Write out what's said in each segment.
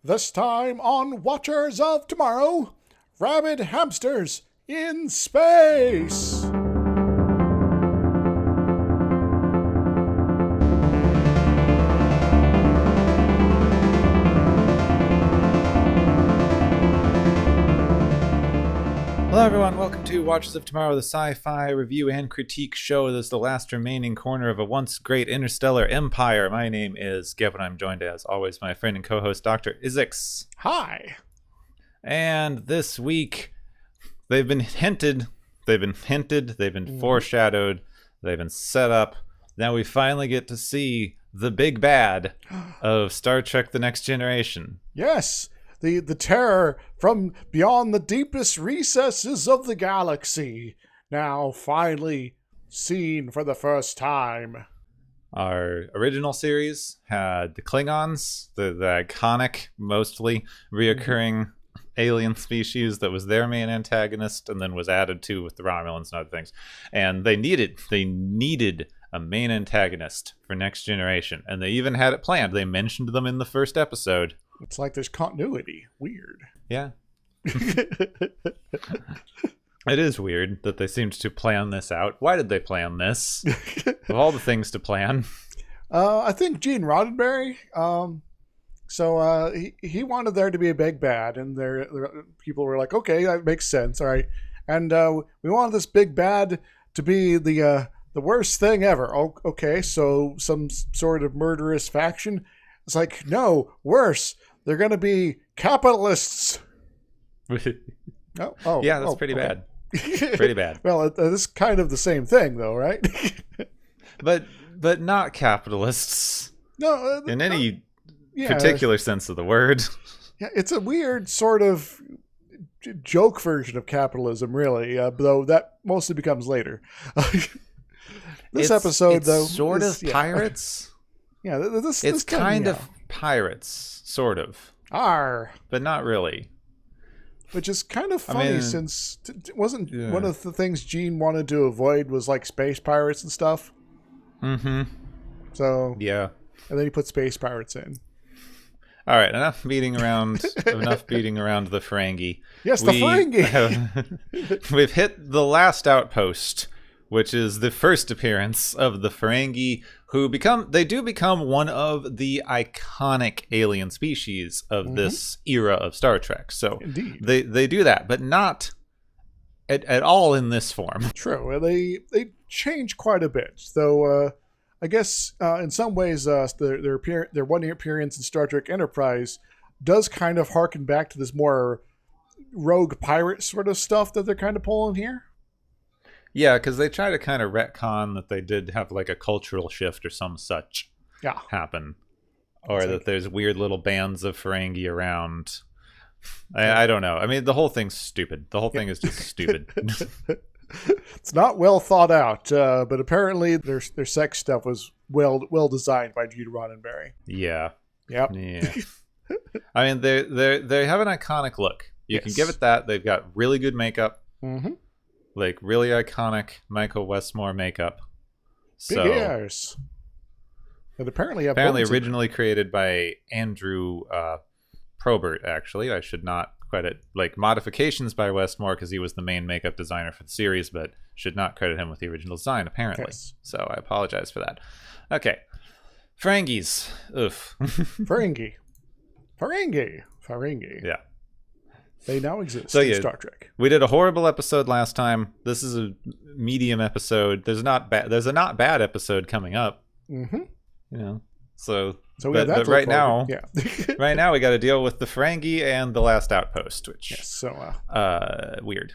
This time on Watchers of Tomorrow, rabid hamsters in space. Hello everyone, welcome to Watchers of Tomorrow, the sci-fi review and critique show. This is the last remaining corner of a once great interstellar empire. My name is Gavin. I'm joined as always by my friend and co-host Dr. Izix. Hi. And this week, they've been hinted, they've been foreshadowed, they've been set up. Now we finally get to see the big bad of Star Trek The Next Generation. Yes, the terror from beyond the deepest recesses of the galaxy, now finally seen for the first time. Our original series had the Klingons, the iconic, mostly reoccurring alien species that was their main antagonist, and then was added to with the Romulans and other things. And they needed a main antagonist for Next Generation, and they even had it planned. They mentioned them in the first episode. It's like there's continuity. Weird. Yeah. It is weird that they seemed to plan this out. Why did they plan this? Of all the things to plan. I think Gene Roddenberry. He wanted there to be a big bad, and there people were like, okay, that makes sense, all right. And we wanted this big bad to be the worst thing ever. Oh, okay, so some sort of murderous faction. It's like, no, worse. They're going to be capitalists. Yeah, that's pretty bad. Pretty bad. Well, this is kind of the same thing, though, right? but not capitalists. No, in any particular sense of the word. Yeah, it's a weird sort of joke version of capitalism, really. Though that mostly becomes later. This episode, though, sort of pirates. Yeah, it's kind of pirates, sort of. But not really. Which is kind of funny, since wasn't one of the things Gene wanted to avoid was like space pirates and stuff. Mm-hmm. So yeah, and then he put space pirates in. All right, enough beating around the Ferengi. Yes, the Ferengi. We've hit the last outpost, which is the first appearance of the Ferengi, who become one of the iconic alien species of this era of Star Trek. So indeed, they do that, but not at all in this form. True. They change quite a bit, though. I guess in some ways, their one appearance in Star Trek Enterprise does kind of harken back to this more rogue pirate sort of stuff that they're kind of pulling here. Yeah, because they try to kind of retcon that they did have like a cultural shift or some such happen. Or that there's weird little bands of Ferengi around. I don't know. I mean, the whole thing's stupid. The whole thing is just stupid. It's not well thought out, but apparently their sex stuff was well designed by Gene Roddenberry. Yeah. Yep. Yeah. I mean, they have an iconic look. You can give it that. They've got really good makeup. Mm-hmm. Like really iconic Michael Westmore makeup. Big ears. And apparently originally created by Andrew Probert, actually. I should not credit modifications by Westmore because he was the main makeup designer for the series, but should not credit him with the original design, apparently. Yes. So I apologize for that. Okay. Ferengis. Oof. Ferengi. Yeah. They now exist in Star Trek. We did a horrible episode last time. This is a medium episode. There's a not bad episode coming up. Mm-hmm. You know, so we have that but right now, right now we got to deal with the Ferengi and the last outpost, which weird.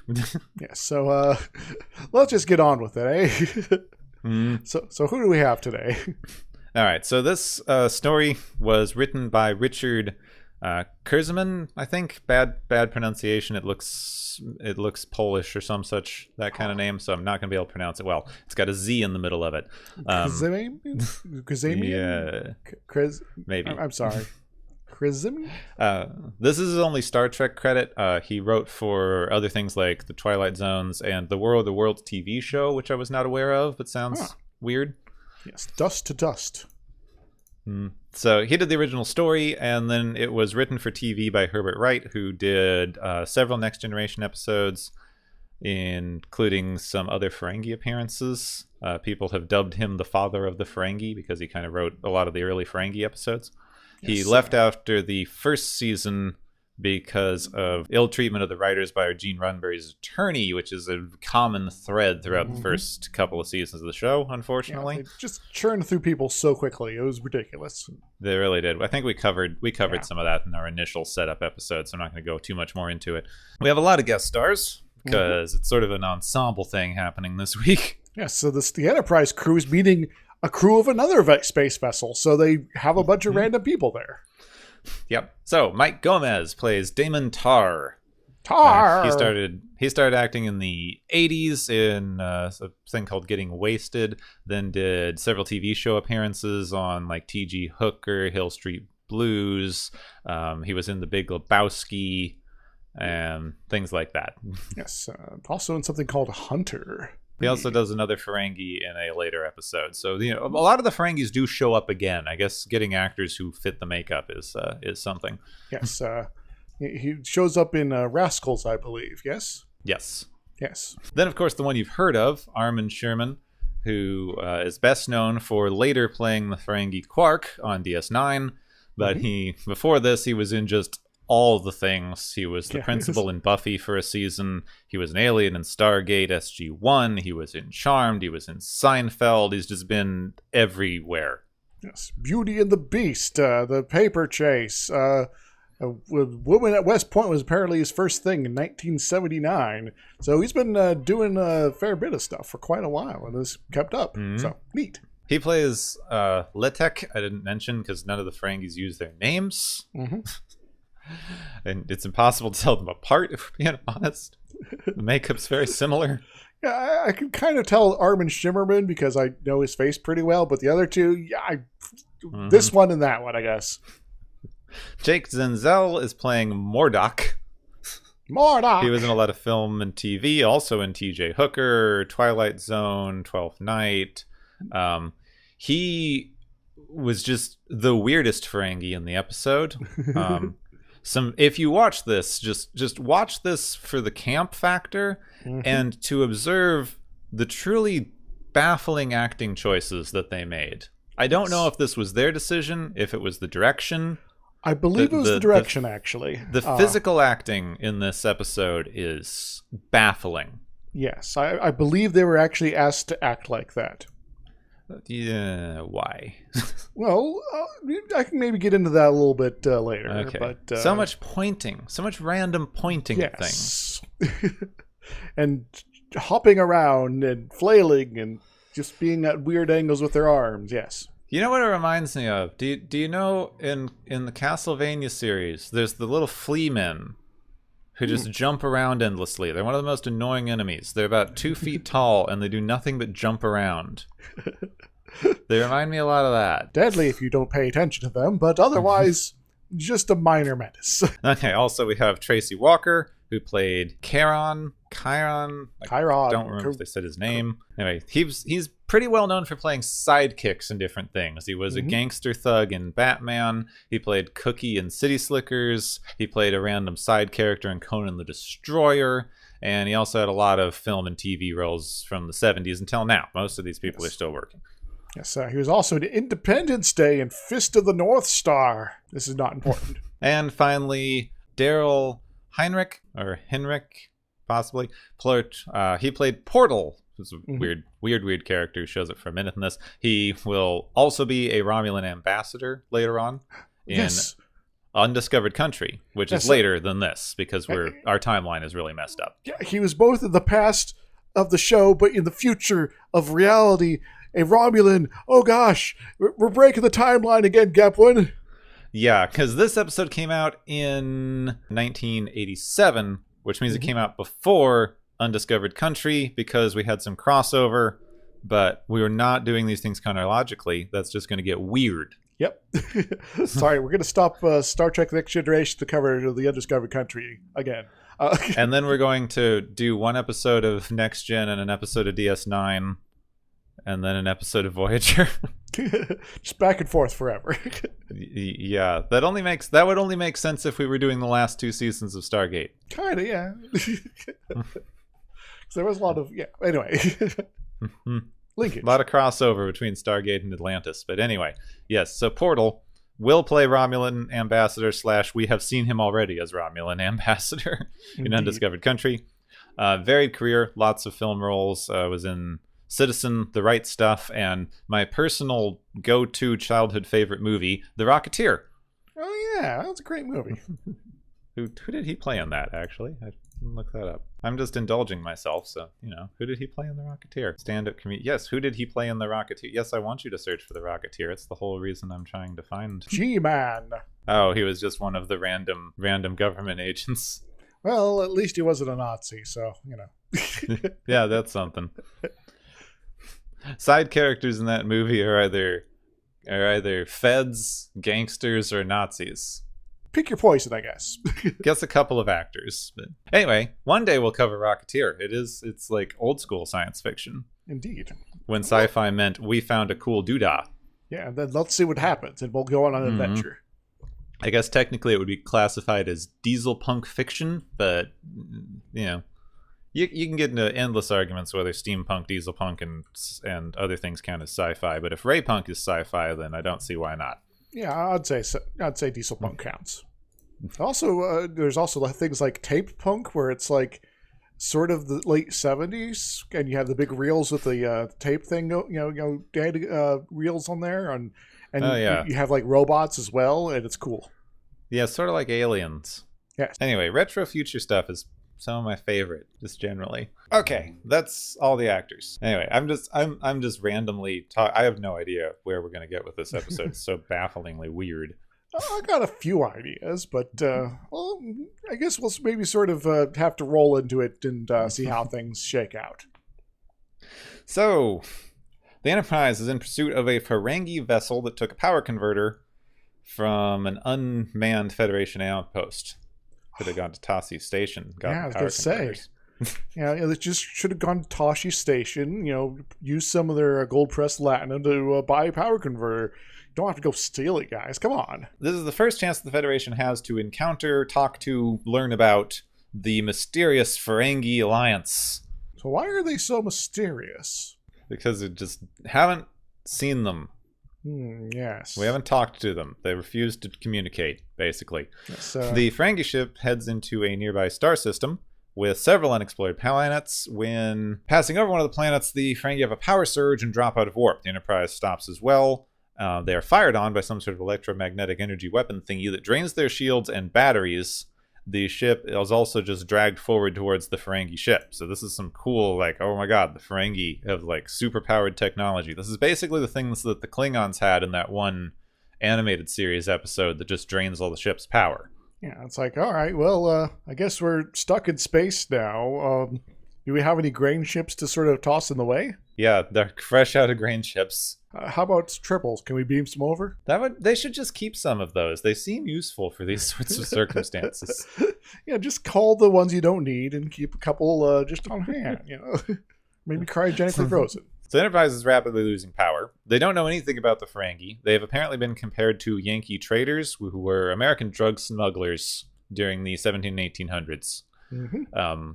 Yes. So let's just get on with it, eh? So who do we have today? All right. So this story was written by Richard Kurzman, I think. Bad pronunciation. It looks Polish or some such, that kind of name, so I'm not going to be able to pronounce it well. It's got a Z in the middle of it. Kazamian? Yeah. Maybe. I'm sorry. Kazamian? This is his only Star Trek credit. He wrote for other things like The Twilight Zones and the War of the Worlds TV show, which I was not aware of, but sounds weird. Yes, Dust to Dust. So he did the original story, and then it was written for TV by Herbert Wright, who did several Next Generation episodes, including some other Ferengi appearances. People have dubbed him the father of the Ferengi because he kind of wrote a lot of the early Ferengi episodes. Yes, he left after the first season because of ill treatment of the writers by Gene Roddenberry's attorney, which is a common thread throughout the first couple of seasons of the show, unfortunately. Yeah, they just churned through people so quickly. It was ridiculous. They really did. I think we covered some of that in our initial setup episode, so I'm not going to go too much more into it. We have a lot of guest stars because it's sort of an ensemble thing happening this week. Yeah, so the Enterprise crew is meeting a crew of another space vessel, so they have a bunch of random people there. Yep. So Mike Gomez plays Damon Tarr. He started acting in the 80s in a thing called Getting Wasted, then did several TV show appearances on like T.G. Hooker, Hill Street Blues. He was in The Big Lebowski and things like that. Yes. Also in something called Hunter. He also does another Ferengi in a later episode. So, a lot of the Ferengis do show up again. I guess getting actors who fit the makeup is something. Yes. He shows up in Rascals, I believe. Yes? Yes. Yes. Then, of course, the one you've heard of, Armin Sherman, who is best known for later playing the Ferengi Quark on DS9. But before this, he was in just all the things. He was the principal in Buffy for a season. He was an alien in Stargate SG-1. He was in Charmed. He was in Seinfeld. He's just been everywhere. Yes. Beauty and the Beast, The Paper Chase. Woman at West Point was apparently his first thing in 1979. So he's been doing a fair bit of stuff for quite a while and has kept up. So, neat. He plays Letek. I didn't mention because none of the Ferengis use their names. And it's impossible to tell them apart, if we're being honest. The makeup's very similar. Yeah, I can kind of tell Armin Shimmerman because I know his face pretty well, but the other two, this one and that one, I guess. Jake Zenzel is playing Mordock. Mordock! He was in a lot of film and TV, also in T.J. Hooker, Twilight Zone, 12th Night. He was just the weirdest Ferengi in the episode. If you watch this, just watch this for the camp factor and to observe the truly baffling acting choices that they made. I don't know if this was their decision, if it was the direction. I believe it was the direction, actually. The physical acting in this episode is baffling. Yes, I believe they were actually asked to act like that. Yeah, why? Well, I can maybe get into that a little bit later. Okay. But, so much pointing, so much random pointing at things. And hopping around and flailing and just being at weird angles with their arms, yes. You know what it reminds me of? Do you know in the Castlevania series, there's the little flea men who just jump around endlessly. They're one of the most annoying enemies. They're about 2 feet tall, and they do nothing but jump around. They remind me a lot of that. Deadly if you don't pay attention to them, but otherwise, just a minor menace. Okay, also we have Tracy Walker, who played Chiron. I don't remember if they said his name. Anyway, he's pretty well known for playing sidekicks in different things. He was a gangster thug in Batman. He played Cookie in City Slickers. He played a random side character in Conan the Destroyer. And he also had a lot of film and TV roles from the 70s until now. Most of these people are still working. Yes, he was also in Independence Day and Fist of the North Star. This is not important. And finally, Daryl Heinrich, possibly. He played Portal. It's a weird character who shows up for a minute in this. He will also be a Romulan ambassador later on in Undiscovered Country, which is later than this because our timeline is really messed up. Yeah, he was both in the past of the show, but in the future of reality, a Romulan. Oh gosh, we're breaking the timeline again, Gepwin. Yeah, because this episode came out in 1987, which means it came out before Undiscovered Country because we had some crossover, but we were not doing these things chronologically. That's just going to get weird. Yep. Sorry, we're going to stop Star Trek Next Generation to cover the Undiscovered Country again. And then we're going to do one episode of Next Gen and an episode of DS9 and then an episode of Voyager. Just back and forth forever. Yeah, that would only make sense if we were doing the last 2 seasons of Stargate. Kind of, yeah. There was a lot of Anyway, linkage. A lot of crossover between Stargate and Atlantis. But anyway, yes. So Portal will play Romulan Ambassador / we have seen him already as Romulan Ambassador in Undiscovered Country. Varied career, lots of film roles. Was in Citizen, The Right Stuff, and my personal go-to childhood favorite movie, The Rocketeer. Oh yeah, that was a great movie. Who did he play in that, actually? I didn't look that up. I'm just indulging myself, so, who did he play in The Rocketeer? Stand-up comedian. Yes, who did he play in The Rocketeer? Yes, I want you to search for The Rocketeer. It's the whole reason I'm trying to find... G-Man. Oh, he was just one of the random government agents. Well, at least he wasn't a Nazi, so, Yeah, that's something. Side characters in that movie are either feds, gangsters, or Nazis. Pick your poison, I guess. Guess a couple of actors. But anyway, one day we'll cover Rocketeer. It's like old school science fiction. Indeed. When sci-fi meant we found a cool doodah. Yeah, and then let's see what happens, and we'll go on an adventure. I guess technically it would be classified as diesel punk fiction, but you can get into endless arguments whether steampunk, diesel punk, and other things count as sci-fi. But if ray punk is sci-fi, then I don't see why not. Yeah, I'd say diesel punk counts. Also, there's also things like tape punk, where it's like sort of the late 70s, and you have the big reels with the tape thing, reels on there, and you have like robots as well, and it's cool. Yeah, sort of like Aliens. Yes. Anyway, retro future stuff is some of my favorite, just generally. Okay, that's all the actors. Anyway, I'm just randomly I have no idea where we're gonna get with this episode. It's so bafflingly weird. I got a few ideas, but I guess we'll maybe sort of have to roll into it and see how things shake out. So, the Enterprise is in pursuit of a Ferengi vessel that took a power converter from an unmanned Federation outpost. Could have gone to Tashi Station. I was going to say. They just should have gone to Tashi Station, use some of their gold-pressed latinum to buy a power converter. Don't have to go steal it, guys. Come on. This is the first chance the Federation has to encounter, talk to, learn about the mysterious Ferengi Alliance. So why are they so mysterious? Because we just haven't seen them. Yes. We haven't talked to them. They refuse to communicate, basically. Yes, the Ferengi ship heads into a nearby star system with several unexplored planets. When passing over one of the planets, the Ferengi have a power surge and drop out of warp. The Enterprise stops as well. They are fired on by some sort of electromagnetic energy weapon thingy that drains their shields and batteries. The ship is also just dragged forward towards the Ferengi ship. So this is some cool, oh my god, the Ferengi have super-powered technology. This is basically the things that the Klingons had in that one animated series episode that just drains all the ship's power. Yeah, it's like, all right, well, I guess we're stuck in space now. Do we have any grain ships to sort of toss in the way? Yeah, they're fresh out of grain ships. How about triples? Can we beam some over? They should just keep some of those. They seem useful for these sorts of circumstances. Yeah, just call the ones you don't need and keep a couple just on hand, Maybe cryogenically frozen. So Enterprise is rapidly losing power. They don't know anything about the Ferengi. They have apparently been compared to Yankee traders who were American drug smugglers during the 1700s and 1800s. Mm-hmm.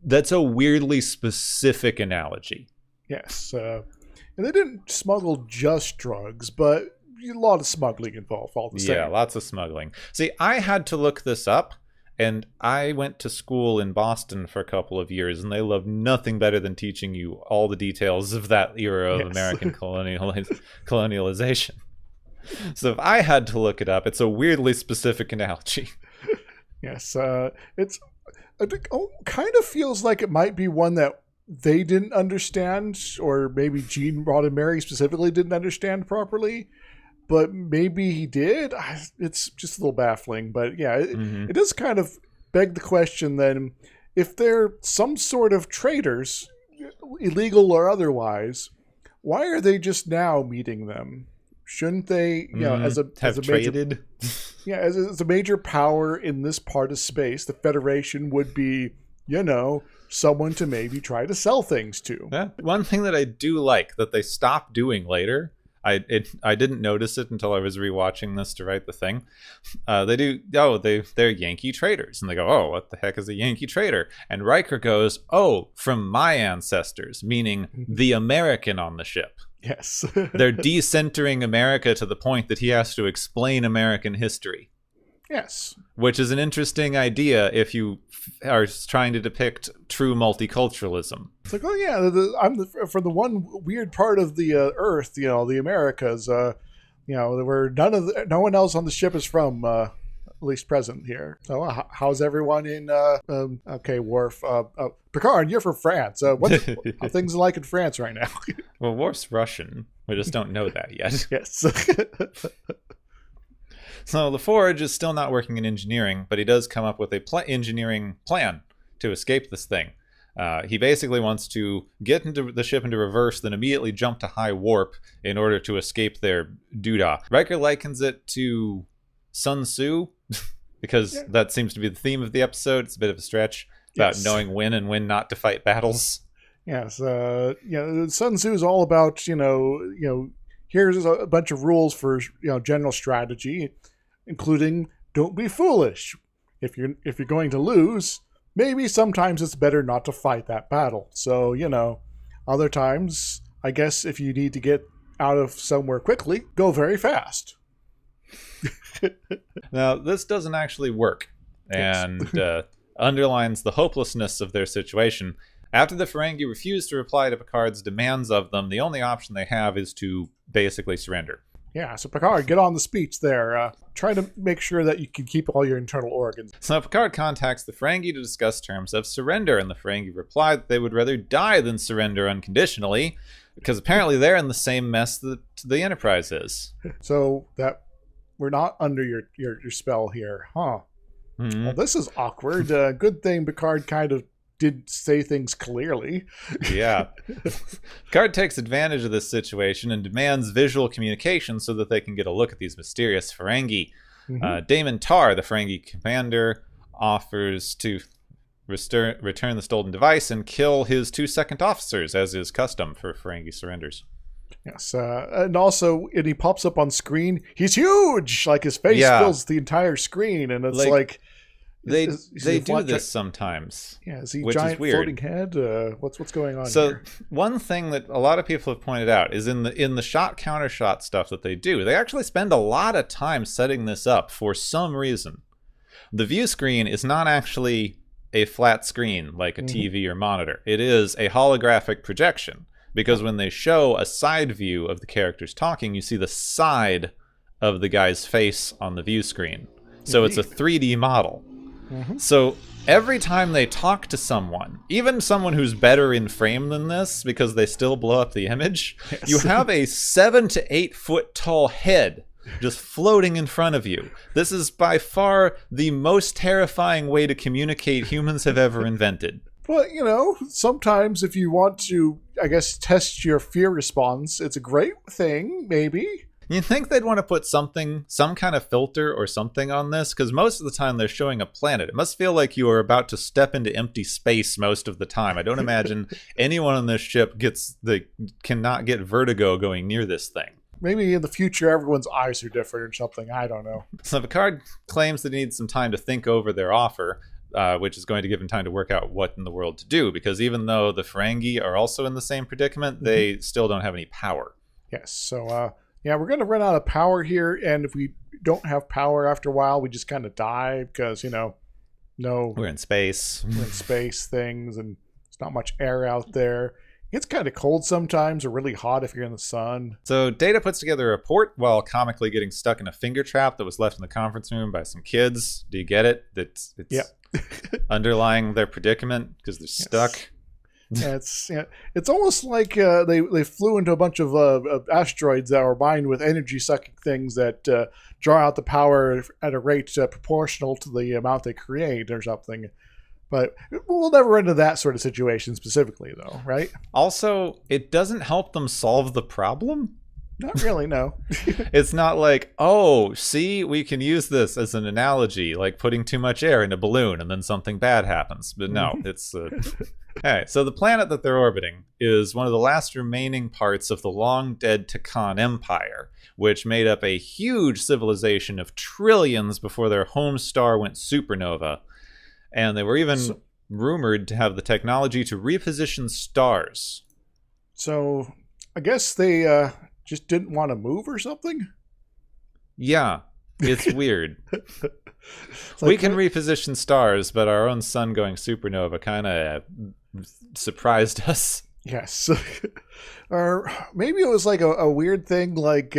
That's a weirdly specific analogy. Yes. And they didn't smuggle just drugs, but a lot of smuggling involved all the same. Yeah, lots of smuggling. See, I had to look this up, and I went to school in Boston for a couple of years, and they love nothing better than teaching you all the details of that era of American colonialization. So if I had to look it up, it's a weirdly specific analogy. Yes, it kind of feels like it might be one that they didn't understand, or maybe Gene Roddenberry specifically didn't understand properly, but maybe he did. It's just a little baffling, but yeah, it does kind of beg the question then, if they're some sort of traders, illegal or otherwise, why are they just now meeting them? Shouldn't they, as a traded? As a major power in this part of space, the Federation would be, someone to maybe try to sell things to. Yeah. One thing that I do like that they stopped doing later, I didn't notice it until I was rewatching this to write the thing. They're Yankee traders, and they go, oh, what the heck is a Yankee trader? And Riker goes, oh, from my ancestors, meaning the American on the ship. Yes. They're decentering America to the point that he has to explain American history. Yes. Which is an interesting idea if you are trying to depict true multiculturalism. It's like, oh yeah, I'm from the one weird part of the Earth, the Americas, where no one else on the ship is from, at least present here. So how's everyone in? Okay, Worf. Picard, you're from France. How things like in France right now? Well, Worf's Russian. We just don't know that yet. Yes. So LaForge is still not working in engineering, but he does come up with a engineering plan to escape this thing. He basically wants to get into the ship into reverse, then immediately jump to high warp in order to escape their doodah. Riker likens it to Sun Tzu, because that seems to be the theme of the episode. It's a bit of a stretch about knowing when and when not to fight battles. Yes, Sun Tzu is all about here's a bunch of rules for general strategy, including don't be foolish. If you're going to lose, maybe sometimes it's better not to fight that battle. So other times, I guess if you need to get out of somewhere quickly, go very fast. Now, this doesn't actually work, and underlines the hopelessness of their situation. After the Ferengi refuse to reply to Picard's demands of them, the only option they have is to basically surrender. Yeah, so Picard, get on the speech there. Try to make sure that you can keep all your internal organs. So Picard contacts the Ferengi to discuss terms of surrender, and the Ferengi reply that they would rather die than surrender unconditionally, because apparently they're in the same mess that the Enterprise is. So that we're not under your spell here, huh? Mm-hmm. Well, this is awkward. Good thing Picard kind of did say things clearly. Yeah. Picard takes advantage of this situation and demands visual communication so that they can get a look at these mysterious Ferengi. Mm-hmm. Damon Tar, the Ferengi commander, offers to return the stolen device and kill his 2 second officers, as is custom for Ferengi surrenders. Yes, and also, he pops up on screen. He's huge! Like, his face fills the entire screen, and it's like They do this sometimes. Yeah, is he a giant floating head? What's going on here? So one thing that a lot of people have pointed out is in the shot counter shot stuff that they do, they actually spend a lot of time setting this up for some reason. The view screen is not actually a flat screen like a TV or monitor. It is a holographic projection, because when they show a side view of the characters talking, you see the side of the guy's face on the view screen. So it's a 3D model. Mm-hmm. So every time they talk to someone, even someone who's better in frame than this, because they still blow up the image, you have a 7 to 8 foot tall head just floating in front of you. This is by far the most terrifying way to communicate humans have ever invented. But, sometimes if you want to, I guess, test your fear response, it's a great thing, maybe. You think they'd want to put some kind of filter or something on this? Because most of the time they're showing a planet. It must feel like you are about to step into empty space most of the time. I don't imagine anyone on this ship cannot get vertigo going near this thing. Maybe in the future everyone's eyes are different or something. I don't know. So Picard claims that he needs some time to think over their offer, which is going to give him time to work out what in the world to do. Because even though the Ferengi are also in the same predicament, they still don't have any power. Yes, so... we're going to run out of power here, and if we don't have power after a while, we just kind of die because, we're in space. We're in space things, and there's not much air out there. It's kind of cold sometimes, or really hot if you're in the sun. So Data puts together a report while comically getting stuck in a finger trap that was left in the conference room by some kids. Do you get it? It's underlying their predicament because they're stuck. It's almost like they flew into a bunch of asteroids that were mined with energy-sucking things that draw out the power at a rate proportional to the amount they create or something. But we'll never run into that sort of situation specifically, though, right? Also, it doesn't help them solve the problem. Not really, no. It's not like, oh, see, we can use this as an analogy, like putting too much air in a balloon and then something bad happens. But no, it's... All right, so the planet that they're orbiting is one of the last remaining parts of the long-dead Takan Empire, which made up a huge civilization of trillions before their home star went supernova. And they were even rumored to have the technology to reposition stars. So, I guess they just didn't want to move or something? Yeah, it's weird. We can reposition stars, but our own sun going supernova kind of surprised us. Yes. Or maybe it was like a weird thing, like,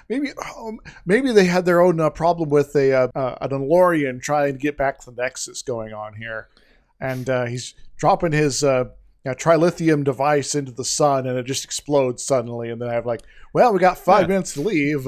maybe they had their own problem with an DeLorean trying to get back to the Nexus going on here. And he's dropping his trilithium device into the sun, and it just explodes suddenly. And then I have like, well, we got 5 minutes to leave.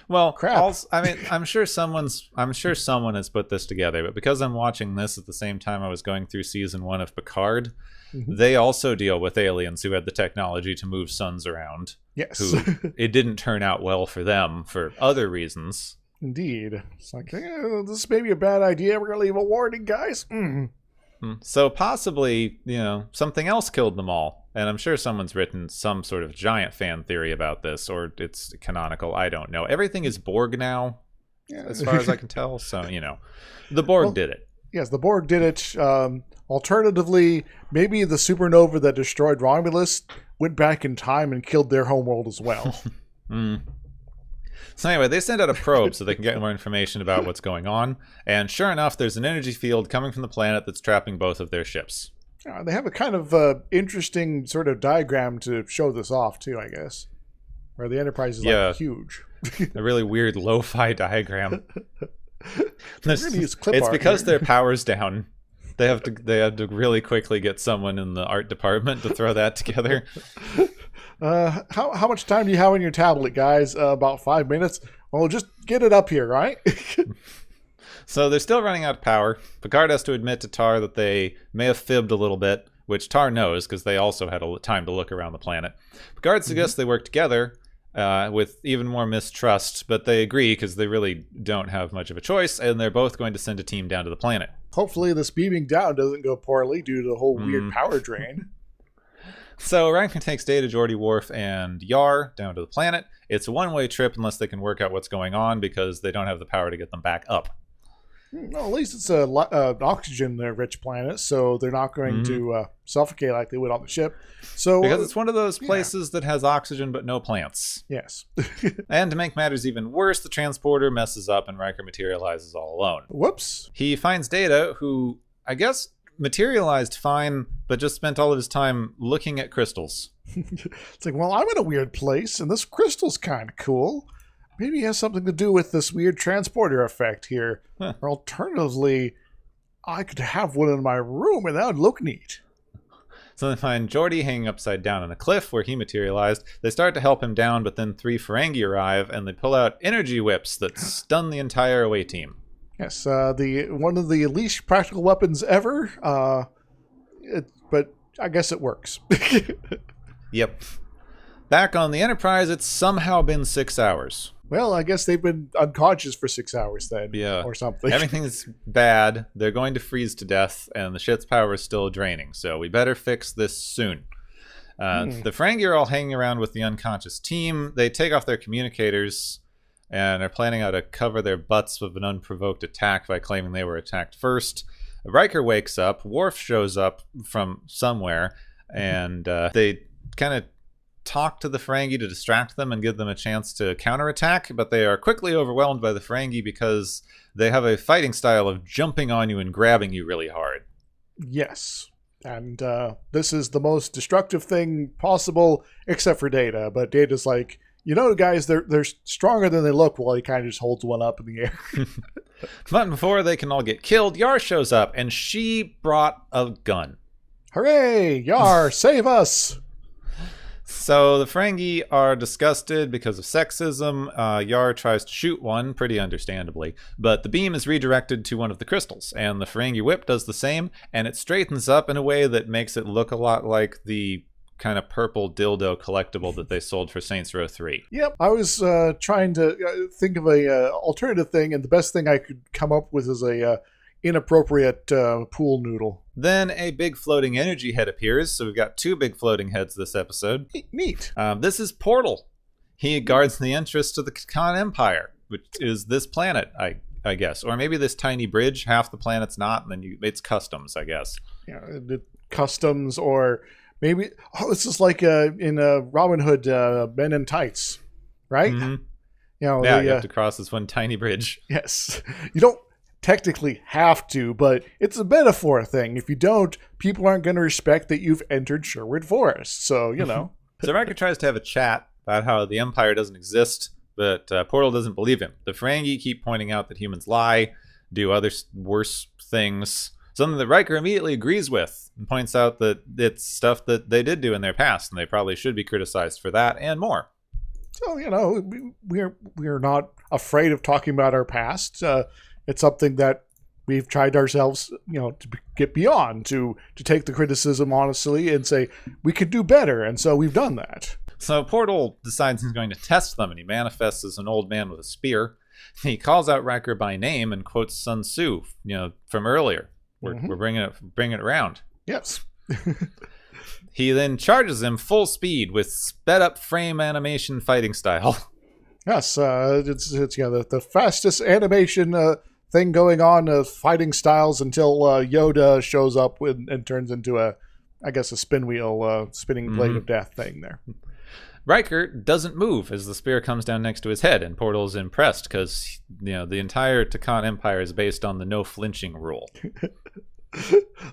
Well, crap. Also, I mean, I'm sure someone has put this together, but because I'm watching this at the same time I was going through season 1 of Picard, they also deal with aliens who had the technology to move suns around. Yes. Who it didn't turn out well for them for other reasons. Indeed. It's like, this may be a bad idea. We're going to leave a warning, guys. So possibly, something else killed them all. And I'm sure someone's written some sort of giant fan theory about this, or it's canonical. I don't know. Everything is Borg now, as far as I can tell. So, the Borg did it. Yes, the Borg did it. Alternatively, maybe the supernova that destroyed Romulus went back in time and killed their homeworld as well. So anyway, they send out a probe so they can get more information about what's going on. And sure enough, there's an energy field coming from the planet that's trapping both of their ships. They have a kind of interesting sort of diagram to show this off, too, I guess. Where the Enterprise is like huge. A really weird lo-fi diagram. Use clip it's art because here. their power's down. They have to really quickly get someone in the art department to throw that together. How much time do you have on your tablet, guys? About 5 minutes. Well, just get it up here, right? So they're still running out of power. Picard has to admit to Tar that they may have fibbed a little bit, which Tar knows because they also had time to look around the planet. Picard suggests they work together with even more mistrust, but they agree because they really don't have much of a choice, and they're both going to send a team down to the planet. Hopefully this beaming down doesn't go poorly due to the whole weird power drain. So Rankin takes Data, Geordi, Worf, and Yar down to the planet. It's a one-way trip unless they can work out what's going on because they don't have the power to get them back up. Well, at least it's an oxygen-rich planet, so they're not going to suffocate like they would on the ship. So because it's one of those places that has oxygen but no plants. Yes. And to make matters even worse, the transporter messes up and Riker materializes all alone. Whoops. He finds Data, who I guess materialized fine, but just spent all of his time looking at crystals. It's like, well, I'm in a weird place, and this crystal's kind of cool. Maybe it has something to do with this weird transporter effect here. Or alternatively, I could have one in my room, and that would look neat. So they find Geordi hanging upside down on a cliff where he materialized. They start to help him down, but then 3 Ferengi arrive, and they pull out energy whips that stun the entire away team. Yes, one of the least practical weapons ever, but I guess it works. Yep. Back on the Enterprise, it's somehow been 6 hours. Well, I guess they've been unconscious for 6 hours then, or something. Everything's bad. They're going to freeze to death, and the ship's power is still draining, so we better fix this soon. The Ferengi are all hanging around with the unconscious team. They take off their communicators and are planning how to cover their butts with an unprovoked attack by claiming they were attacked first. Riker wakes up. Worf shows up from somewhere, and they kind of talk to the Ferengi to distract them and give them a chance to counterattack, but they are quickly overwhelmed by the Ferengi because they have a fighting style of jumping on you and grabbing you really hard. Yes. And this is the most destructive thing possible, except for Data. But Data's like, guys, they're stronger than they look. Well, he kind of just holds one up in the air. But before they can all get killed, Yar shows up, and she brought a gun. Hooray! Yar, save us! So the Ferengi are disgusted because of sexism. Yar tries to shoot one, pretty understandably, but the beam is redirected to one of the crystals, and the Ferengi whip does the same, and it straightens up in a way that makes it look a lot like the kind of purple dildo collectible that they sold for Saints Row 3. Yep, I was trying to think of a alternative thing, and the best thing I could come up with is a inappropriate pool noodle. Then a big floating energy head appears, so we've got 2 big floating heads this episode. Neat. This is Portal. He guards the interests of the Khan Empire, which is this planet, I guess. Or maybe this tiny bridge, half the planet's not, and then it's customs, I guess. Yeah, customs, or maybe, this is like in Robin Hood, Men in Tights, right? Mm-hmm. You have to cross this one tiny bridge. Yes. You don't technically have to, but it's a metaphor thing. If you don't, people aren't going to respect that you've entered Sherwood Forest. So, So Riker tries to have a chat about how the Empire doesn't exist, but Portal doesn't believe him. The Ferengi keep pointing out that humans lie, do other worse things, something that Riker immediately agrees with, and points out that it's stuff that they did do in their past, and they probably should be criticized for that and more. So, we're not afraid of talking about our past. It's something that we've tried ourselves, to get beyond, to take the criticism honestly and say, we could do better, and so we've done that. So Portal decides he's going to test them, and he manifests as an old man with a spear. He calls out Riker by name and quotes Sun Tzu, from earlier. We're bringing it around. Yes. He then charges him full speed with sped up frame animation fighting style. Yes, it's the fastest animation thing going on, fighting styles, until Yoda shows up and turns into a spin wheel, spinning blade of death thing there. Riker doesn't move as the spear comes down next to his head, and Portal's impressed because, the entire Takan Empire is based on the no flinching rule.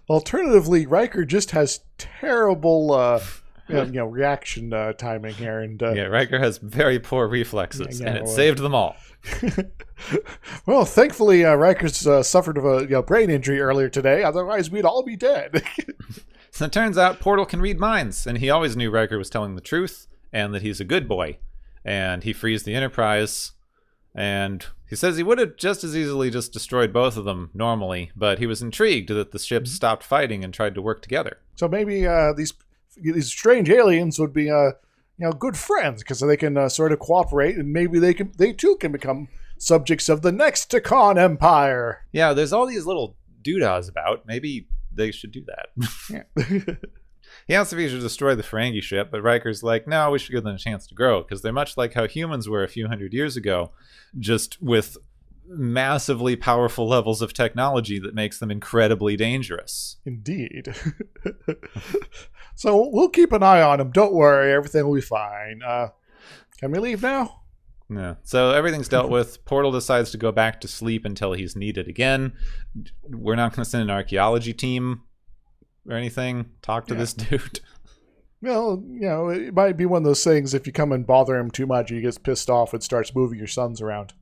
Alternatively, Riker just has terrible reaction timing here. And Riker has very poor reflexes, and it saved them all. Well, thankfully, Riker's suffered of a brain injury earlier today. Otherwise, we'd all be dead. So it turns out Portal can read minds, and he always knew Riker was telling the truth, and that he's a good boy. And he frees the Enterprise, and he says he would have just as easily just destroyed both of them normally, but he was intrigued that the ships stopped fighting and tried to work together. So maybe these strange aliens would be good friends, because they can sort of cooperate, and maybe they too can become subjects of the next Takan Empire. Yeah, there's all these little doodahs about. Maybe they should do that. Yeah. He asks if he should destroy the Ferengi ship, but Riker's like, no, we should give them a chance to grow, because they're much like how humans were a few hundred years ago, just with massively powerful levels of technology that makes them incredibly dangerous. Indeed. So we'll keep an eye on them. Don't worry, everything will be fine. Can we leave now? Yeah. So everything's dealt with. Portal decides to go back to sleep until he's needed again. We're not going to send an archaeology team or anything. Talk to this dude. Well, it might be one of those things, if you come and bother him too much, he gets pissed off and starts moving your sons around.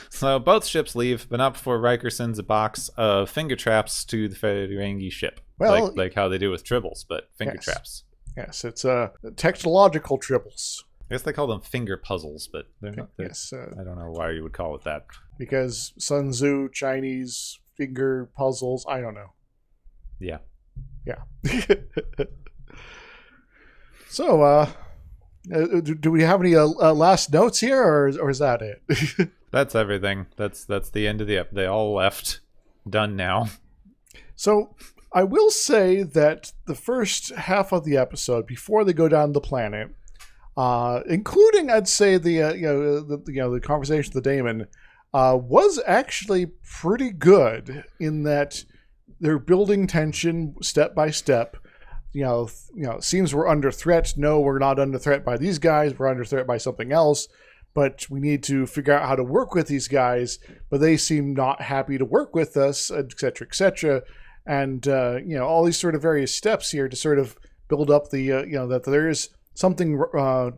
So both ships leave, but not before Riker sends a box of finger traps to the Ferengi ship. Well, like how they do with tribbles, but finger traps. Yes, it's technological tribbles. I guess they call them finger puzzles, but they're not. Yes, I don't know why you would call it that. Because Sun Tzu, Chinese finger puzzles, I don't know. Yeah. So, do we have any last notes here, or is that it? That's everything. That's the end of the episode. They all left. Done now. So, I will say that the first half of the episode, before they go down the planet, including, I'd say, the conversation with the Daemon, was actually pretty good in that they're building tension step by step. It seems we're under threat. No, we're not under threat by these guys. We're under threat by something else. But we need to figure out how to work with these guys. But they seem not happy to work with us, et cetera, et cetera. And, all these sort of various steps here to sort of build up the, that there is something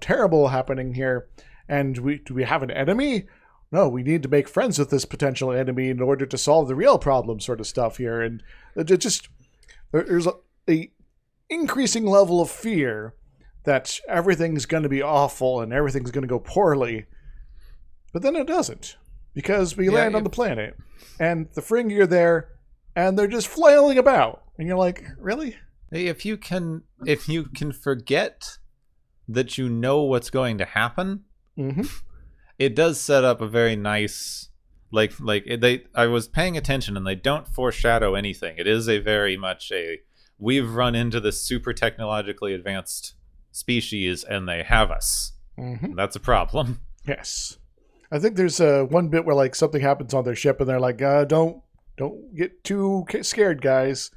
terrible happening here. And do we have an enemy? No, we need to make friends with this potential enemy in order to solve the real problem, sort of stuff here. And there's a increasing level of fear that everything's going to be awful and everything's going to go poorly. But then it doesn't, because we land on the planet and the Ferengi are there and they're just flailing about. And you're like, really? if you can forget that you know what's going to happen, Mm-hmm. it does set up a very nice I was paying attention, and they don't foreshadow anything. It is a very much we've run into this super technologically advanced species and they have us. Mm-hmm. That's a problem. Yes. I think there's one bit where like something happens on their ship and they're like, don't get too scared, guys.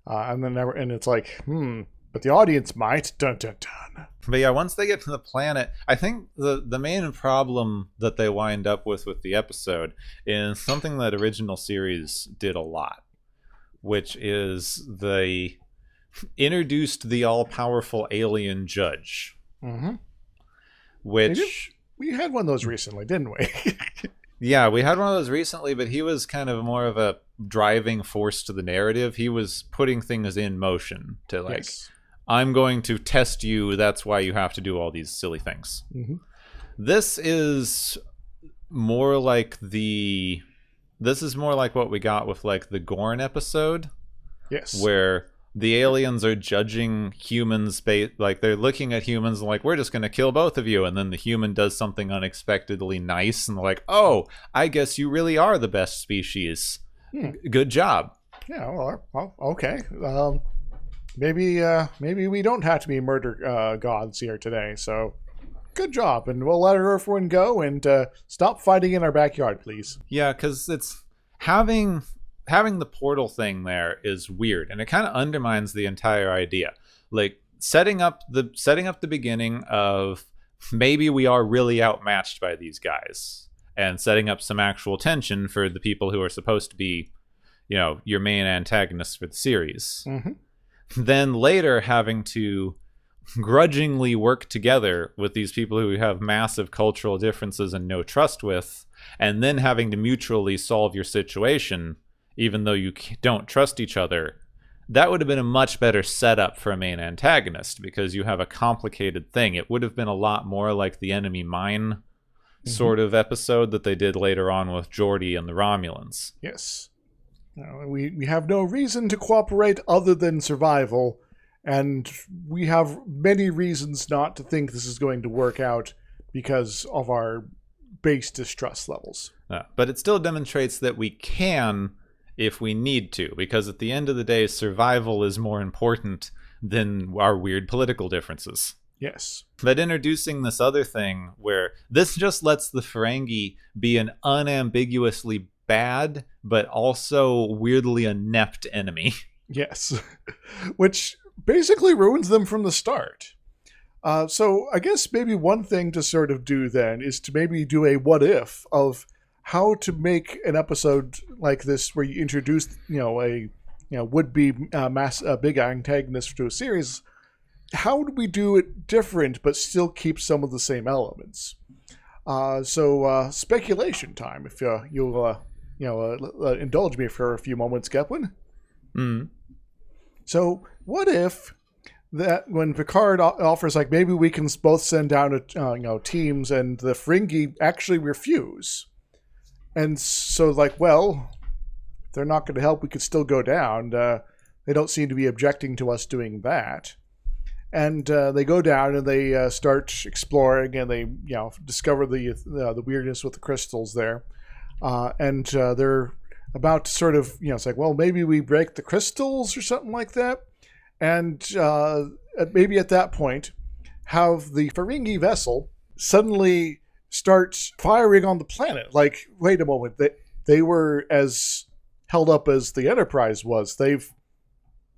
And it's like, but the audience might. Dun dun dun. But yeah, once they get to the planet, I think the main problem that they wind up with the episode is something that original series did a lot, which is they introduced the all-powerful alien judge. Mm-hmm. Which we had one of those recently, didn't we? Yeah, we had one of those recently, but he was kind of more of a driving force to the narrative. He was putting things in motion to Yes. I'm going to test you. That's why you have to do all these silly things. Mm-hmm. This is more like what we got with like the Gorn episode. Yes. Where the aliens are judging humans, like they're looking at humans and like, we're just going to kill both of you. And then the human does something unexpectedly nice. And they're like, oh, I guess you really are the best species. Good job. Yeah, well okay. Maybe we don't have to be murder gods here today. So good job. And we'll let everyone go and stop fighting in our backyard, please. Yeah, because it's having the portal thing there is weird, and it kind of undermines the entire idea. Like setting up the beginning of maybe we are really outmatched by these guys, and setting up some actual tension for the people who are supposed to be, your main antagonists for the series. Mm-hmm. Then later having to grudgingly work together with these people who have massive cultural differences and no trust with, and then having to mutually solve your situation even though you don't trust each other. That would have been a much better setup for a main antagonist, because you have a complicated thing. It would have been a lot more like the Enemy Mine sort of episode that they did later on with Geordi and the Romulans. Yes. We have no reason to cooperate other than survival, and we have many reasons not to think this is going to work out because of our base distrust levels. But it still demonstrates that we can if we need to, because at the end of the day, survival is more important than our weird political differences. Yes. But introducing this other thing where this just lets the Ferengi be an unambiguously bad, but also weirdly inept enemy. Yes. Which basically ruins them from the start. So I guess maybe one thing to sort of do then is to maybe do a what if of how to make an episode like this where you introduce, a would-be big antagonist to a series. How do we do it different but still keep some of the same elements? So speculation time, if you'll indulge me for a few moments, Geplin. Mm. So what if that when Picard offers like maybe we can both send down teams, and the Ferengi actually refuse, and so like, well, if they're not going to help, we could still go down. They don't seem to be objecting to us doing that. And they go down and they start exploring, and they discover the weirdness with the crystals there, and they're about to sort of it's like, well, maybe we break the crystals or something like that, and maybe at that point have the Ferengi vessel suddenly start firing on the planet. Like, wait a moment, they were as held up as the Enterprise was. They've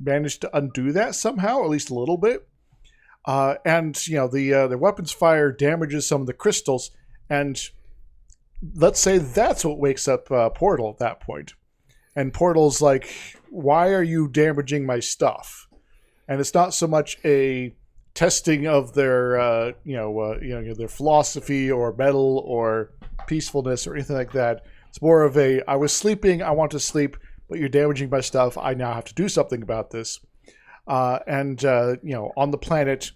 managed to undo that somehow, at least a little bit. And the weapons fire damages some of the crystals, and let's say that's what wakes up Portal at that point. And Portal's like, "Why are you damaging my stuff?" And it's not so much a testing of their their philosophy or metal or peacefulness or anything like that. It's more of a, I was sleeping, I want to sleep, but you're damaging my stuff. I now have to do something about this. On the planet,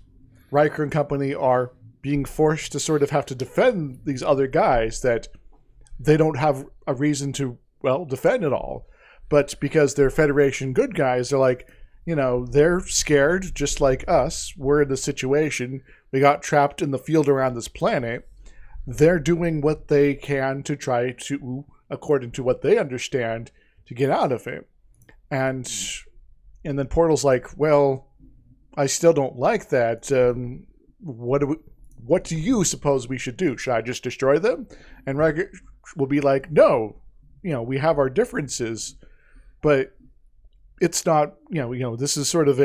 Riker and company are being forced to sort of have to defend these other guys that they don't have a reason to, defend at all. But because they're Federation good guys, they're like, they're scared just like us. We're in the situation. We got trapped in the field around this planet. They're doing what they can to try to, according to what they understand, to get out of it. And then Portal's like, well, I still don't like that. What do you suppose we should do? Should I just destroy them? And Riker will be like, no, we have our differences, but it's not, this is sort of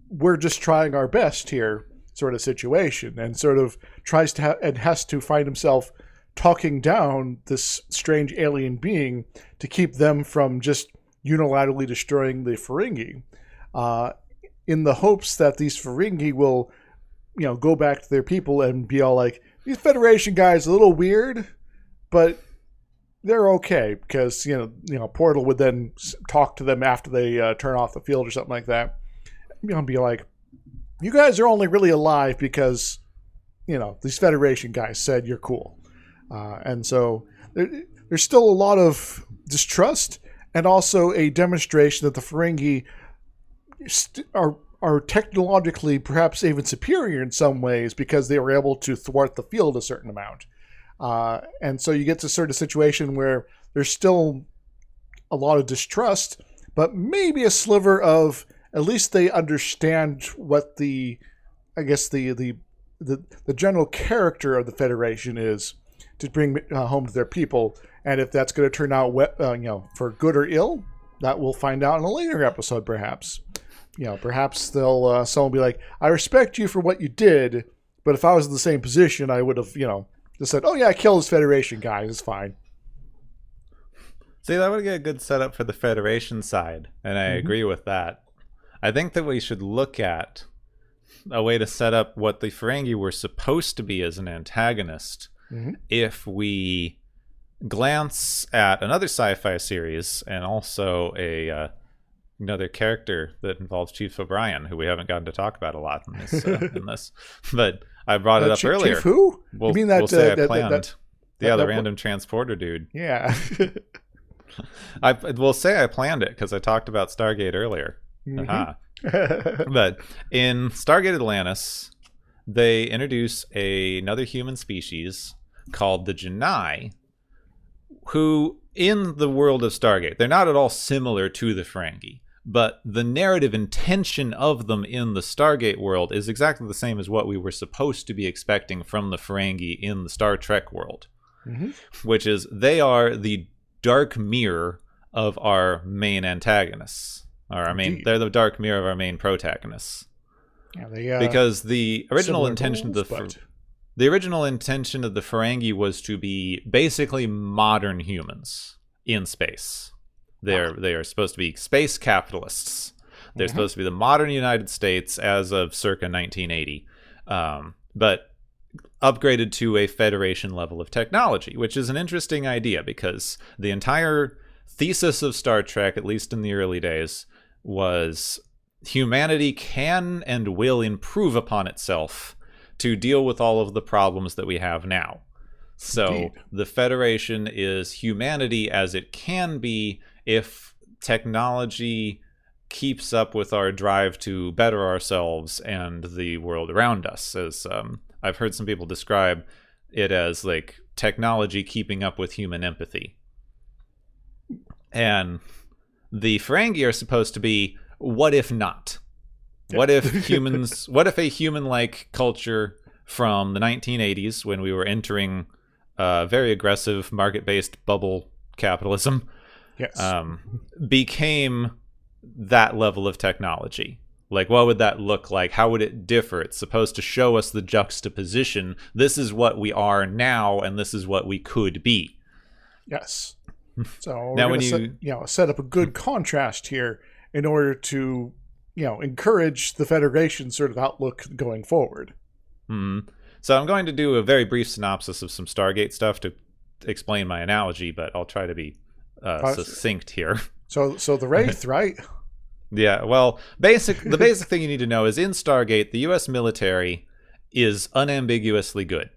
we're just trying our best here sort of situation, and sort of tries to and has to find himself talking down this strange alien being to keep them from just unilaterally destroying the Ferengi, in the hopes that these Ferengi will, go back to their people and be all like, these Federation guys are a little weird, but they're okay, because Portal would then talk to them after they turn off the field or something like that. Be like, you guys are only really alive because these Federation guys said you're cool, and so there's still a lot of distrust, and also a demonstration that the Ferengi are technologically perhaps even superior in some ways because they were able to thwart the field a certain amount. And so you get to sort of situation where there's still a lot of distrust, but maybe a sliver of at least they understand what the general character of the Federation is to bring home to their people. And if that's going to turn out for good or ill, that we'll find out in a later episode, perhaps. Perhaps they'll someone will be like, I respect you for what you did, but if I was in the same position, I would have, just said, oh yeah, kill this Federation guy, it's fine. See, that would get a good setup for the Federation side, and I agree with that. I think that we should look at a way to set up what the Ferengi were supposed to be as an antagonist if we glance at another sci-fi series and also another character that involves Chief O'Brien, who we haven't gotten to talk about a lot in this. But I brought it up earlier. Chief who? We'll, you mean that? We'll say I planned. that Random transporter dude. Yeah. We'll say I planned it because I talked about Stargate earlier. But in Stargate Atlantis, they introduce another human species called the Janai, who, in the world of Stargate, they're not at all similar to the Ferengi, but the narrative intention of them in the Stargate world is exactly the same as what we were supposed to be expecting from the Ferengi in the Star Trek world, which is they are the dark mirror of our main antagonists. They're the dark mirror of our main protagonists. Yeah, because the original intention of the original intention of the Ferengi was to be basically modern humans in space. They are supposed to be space capitalists. They're supposed to be the modern United States as of circa 1980, but upgraded to a Federation level of technology, which is an interesting idea because the entire thesis of Star Trek, at least in the early days, was humanity can and will improve upon itself to deal with all of the problems that we have now. So Indeed. The Federation is humanity as it can be if technology keeps up with our drive to better ourselves and the world around us. As I've heard some people describe it as like technology keeping up with human empathy. And the Ferengi are supposed to be, what if not? What if humans, what if a human-like culture from the 1980s, when we were entering very aggressive market-based bubble capitalism, became that level of technology? Like, what would that look like? How would it differ? It's supposed to show us the juxtaposition. This is what we are now, and this is what we could be. Yes. So now when set up a good contrast here in order to, encourage the Federation sort of outlook going forward. So I'm going to do a very brief synopsis of some Stargate stuff to explain my analogy, but I'll try to be succinct here. So the Wraith, right? Yeah, well, the basic thing you need to know is in Stargate, the U.S. military is unambiguously good.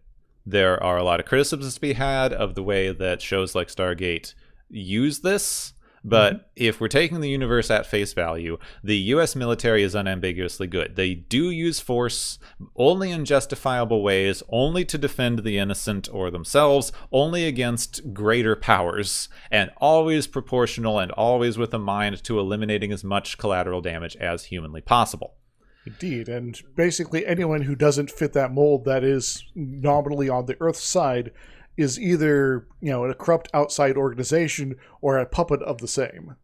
There are a lot of criticisms to be had of the way that shows like Stargate use this, But if we're taking the universe at face value, the U.S. military is unambiguously good. They do use force only in justifiable ways, only to defend the innocent or themselves, only against greater powers, and always proportional and always with a mind to eliminating as much collateral damage as humanly possible. Indeed, and basically anyone who doesn't fit that mold that is nominally on the Earth's side is either, a corrupt outside organization or a puppet of the same.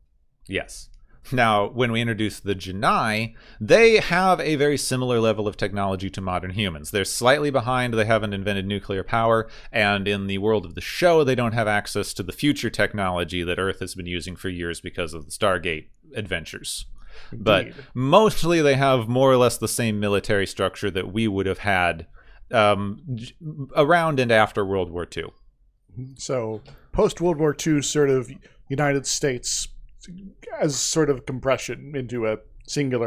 Yes. Now, when we introduce the Janai, they have a very similar level of technology to modern humans. They're slightly behind, they haven't invented nuclear power, and in the world of the show, they don't have access to the future technology that Earth has been using for years because of the Stargate adventures. Indeed. But mostly they have more or less the same military structure that we would have had around and after World War II. So, post-World War II sort of United States as sort of compression into a single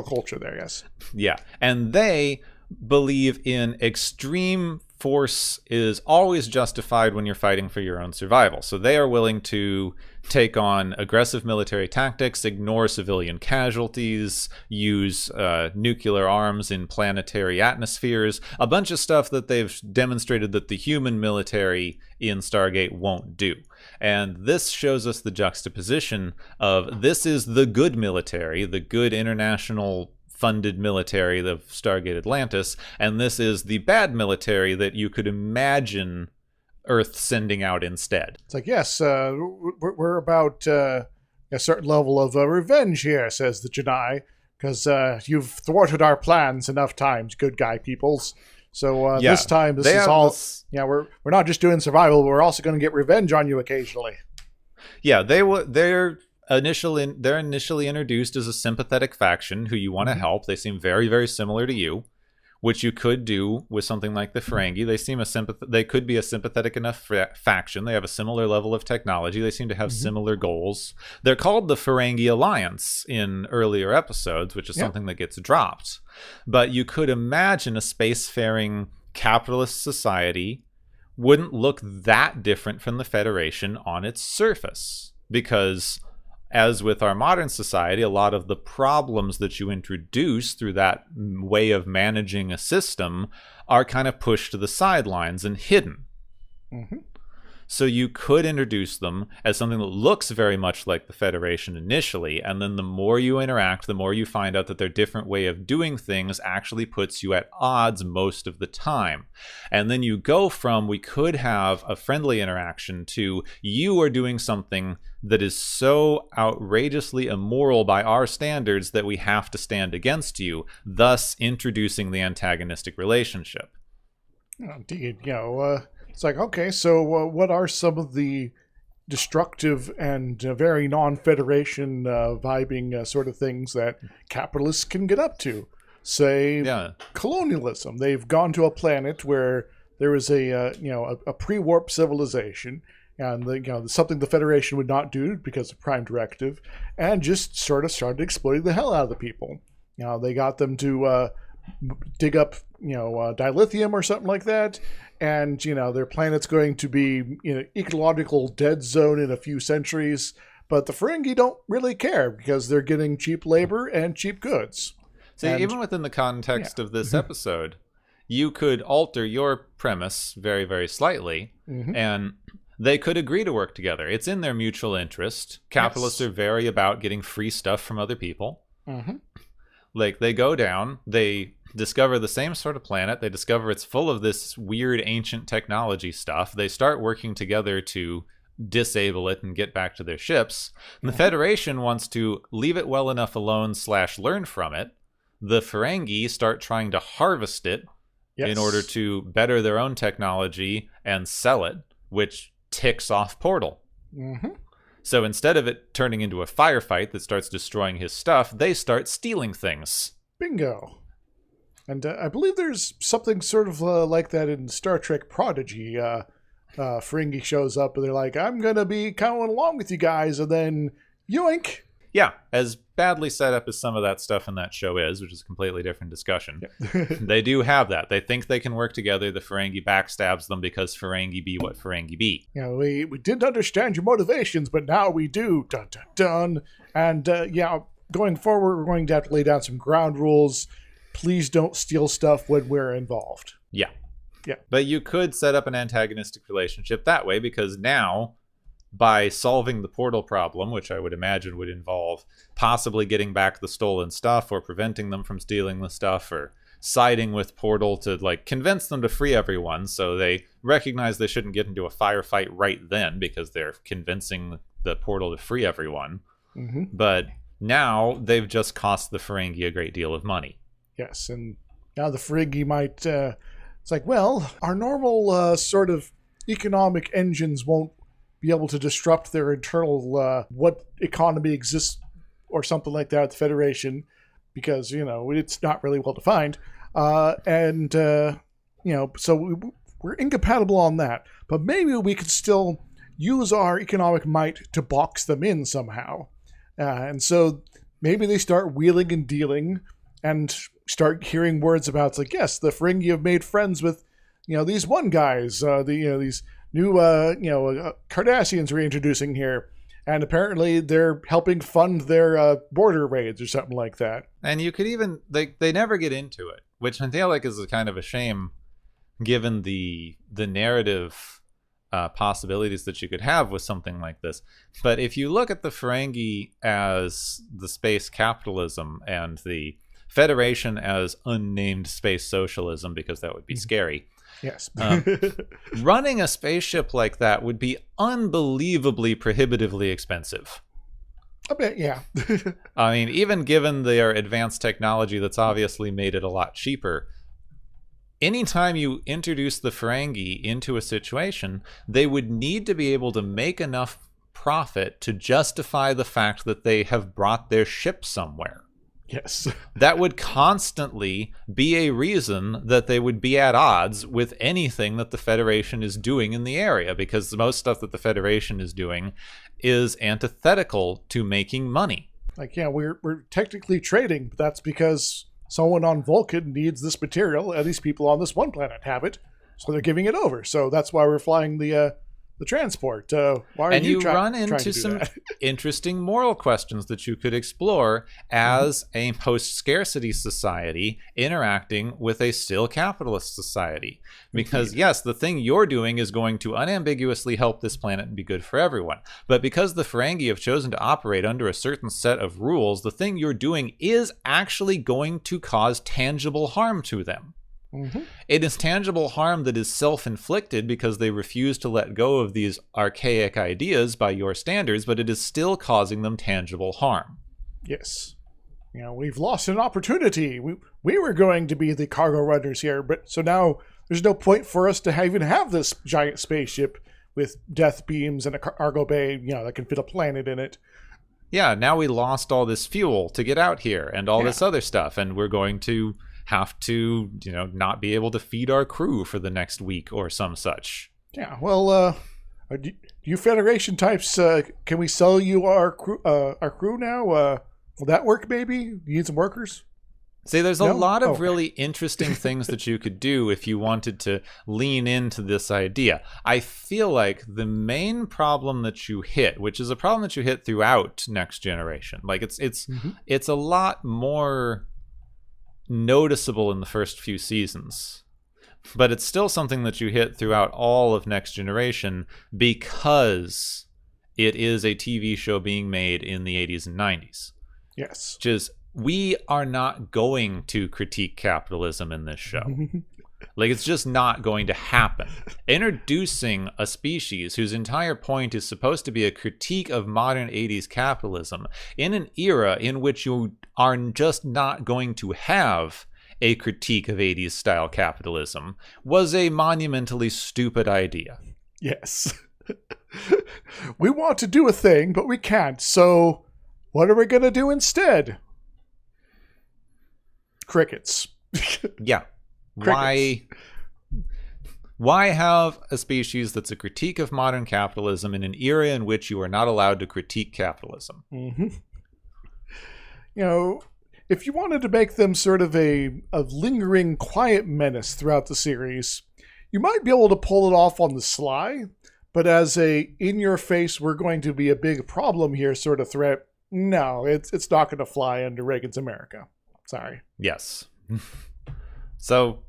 culture there, yes. Yeah, and they believe in extreme force is always justified when you're fighting for your own survival. So they are willing to take on aggressive military tactics, ignore civilian casualties, use nuclear arms in planetary atmospheres, a bunch of stuff that they've demonstrated that the human military in Stargate won't do. And this shows us the juxtaposition of this is the good military, the good international funded military of Stargate Atlantis, and this is the bad military that you could imagine Earth sending out instead. It's like, yes, we're about a certain level of revenge here, says the Janai, because you've thwarted our plans enough times, good guy peoples. So this time, this is all. We're not just doing survival, but we're also going to get revenge on you occasionally. Yeah, they're initially introduced as a sympathetic faction who you want to help. They seem very, very similar to you, which you could do with something like the Ferengi. They could be a sympathetic enough faction. They have a similar level of technology. They seem to have similar goals. They're called the Ferengi Alliance in earlier episodes, which is something that gets dropped. But you could imagine a spacefaring capitalist society wouldn't look that different from the Federation on its surface, because as with our modern society, a lot of the problems that you introduce through that way of managing a system are kind of pushed to the sidelines and hidden. So you could introduce them as something that looks very much like the Federation initially, and then the more you interact, the more you find out that their different way of doing things actually puts you at odds most of the time. And then you go from, we could have a friendly interaction, to you are doing something that is so outrageously immoral by our standards that we have to stand against you, thus introducing the antagonistic relationship. Indeed, it's like, okay, so what are some of the destructive and very non-Federation vibing sort of things that capitalists can get up to? Say, colonialism. They've gone to a planet where there is a pre-warp civilization, and something the Federation would not do because of Prime Directive, and just sort of started exploiting the hell out of the people. They got them to dig up, dilithium or something like that, and their planet's going to be ecological dead zone in a few centuries. But the Ferengi don't really care because they're getting cheap labor and cheap goods. See, even within the context of this episode, you could alter your premise very, very slightly, and they could agree to work together. It's in their mutual interest. Capitalists are very about getting free stuff from other people. Like, they go down, they discover the same sort of planet, they discover it's full of this weird ancient technology stuff. They start working together to disable it and get back to their ships. And the Federation wants to leave it well enough alone / learn from it. The Ferengi start trying to harvest it in order to better their own technology and sell it, which ticks off Portal. So instead of it turning into a firefight that starts destroying his stuff, they start stealing things. Bingo. And I believe there's something sort of like that in Star Trek Prodigy. Ferengi shows up and they're like, I'm going to be coming along with you guys. And then, yoink, Yeah, as badly set up as some of that stuff in that show is, which is a completely different discussion, they do have that. They think they can work together. The Ferengi backstabs them because Ferengi be what Ferengi be. We didn't understand your motivations, but now we do. Dun, dun, dun. And going forward, we're going to have to lay down some ground rules. Please don't steal stuff when we're involved. Yeah. Yeah. But you could set up an antagonistic relationship that way, because now, by solving the portal problem, which I would imagine would involve possibly getting back the stolen stuff or preventing them from stealing the stuff, or siding with Portal to convince them to free everyone, so they recognize they shouldn't get into a firefight right then because they're convincing the Portal to free everyone. Mm-hmm. But now they've just cost the Ferengi a great deal of money. Yes, and now the Ferengi might... it's like, well, our normal sort of economic engines won't be able to disrupt their internal what economy exists or something like that at the Federation, because it's not really well defined, so we're incompatible on that. But maybe we could still use our economic might to box them in somehow, and so maybe they start wheeling and dealing and start hearing words about yes, the Ferengi have made friends with these one guys, these new Cardassians we're introducing here, and apparently they're helping fund their border raids or something like that. And you could even they never get into it, which I feel like is a kind of a shame, given the narrative possibilities that you could have with something like this. But if you look at the Ferengi as the space capitalism and the Federation as unnamed space socialism, because that would be scary. Yes. Running a spaceship like that would be unbelievably prohibitively expensive. A bit, yeah. I mean, even given their advanced technology that's obviously made it a lot cheaper, anytime you introduce the Ferengi into a situation, they would need to be able to make enough profit to justify the fact that they have brought their ship somewhere. Yes. That would constantly be a reason that they would be at odds with anything that the Federation is doing in the area, because most stuff that the Federation is doing is antithetical to making money. We're technically trading, but that's because someone on Vulcan needs this material, and these people on this one planet have it, so they're giving it over. So that's why we're flying the transport. Why are and you run into some interesting moral questions that you could explore as a post-scarcity society interacting with a still capitalist society. Because yes, the thing you're doing is going to unambiguously help this planet and be good for everyone. But because the Ferengi have chosen to operate under a certain set of rules, the thing you're doing is actually going to cause tangible harm to them. Mm-hmm. It is tangible harm that is self-inflicted because they refuse to let go of these archaic ideas by your standards, but it is still causing them tangible harm. Yes. We've lost an opportunity. We were going to be the cargo runners here, but so now there's no point for us to even have this giant spaceship with death beams and a cargo bay, that can fit a planet in it. Yeah, now we lost all this fuel to get out here and all this other stuff, and we're going to have to, not be able to feed our crew for the next week or some such. Yeah, well, you Federation types, can we sell you our crew now? Will that work, maybe? You need some workers? See, there's a lot of really interesting things that you could do if you wanted to lean into this idea. I feel like the main problem that you hit, which is a problem that you hit throughout Next Generation, it's a lot more noticeable in the first few seasons, but it's still something that you hit throughout all of Next Generation because it is a TV show being made in the 80s and 90s. Yes. Which is, we are not going to critique capitalism in this show. It's just not going to happen. Introducing a species whose entire point is supposed to be a critique of modern 80s capitalism in an era in which you are just not going to have a critique of 80s style capitalism was a monumentally stupid idea. Yes. We want to do a thing, but we can't. So what are we going to do instead? Crickets. Yeah. Why have a species that's a critique of modern capitalism in an era in which you are not allowed to critique capitalism? Mm-hmm. you know, if you wanted to make them sort of a lingering, quiet menace throughout the series, you might be able to pull it off on the sly, but as a in-your-face, we're going to be a big problem here sort of threat, no, it's not going to fly under Reagan's America. Sorry. Yes. So,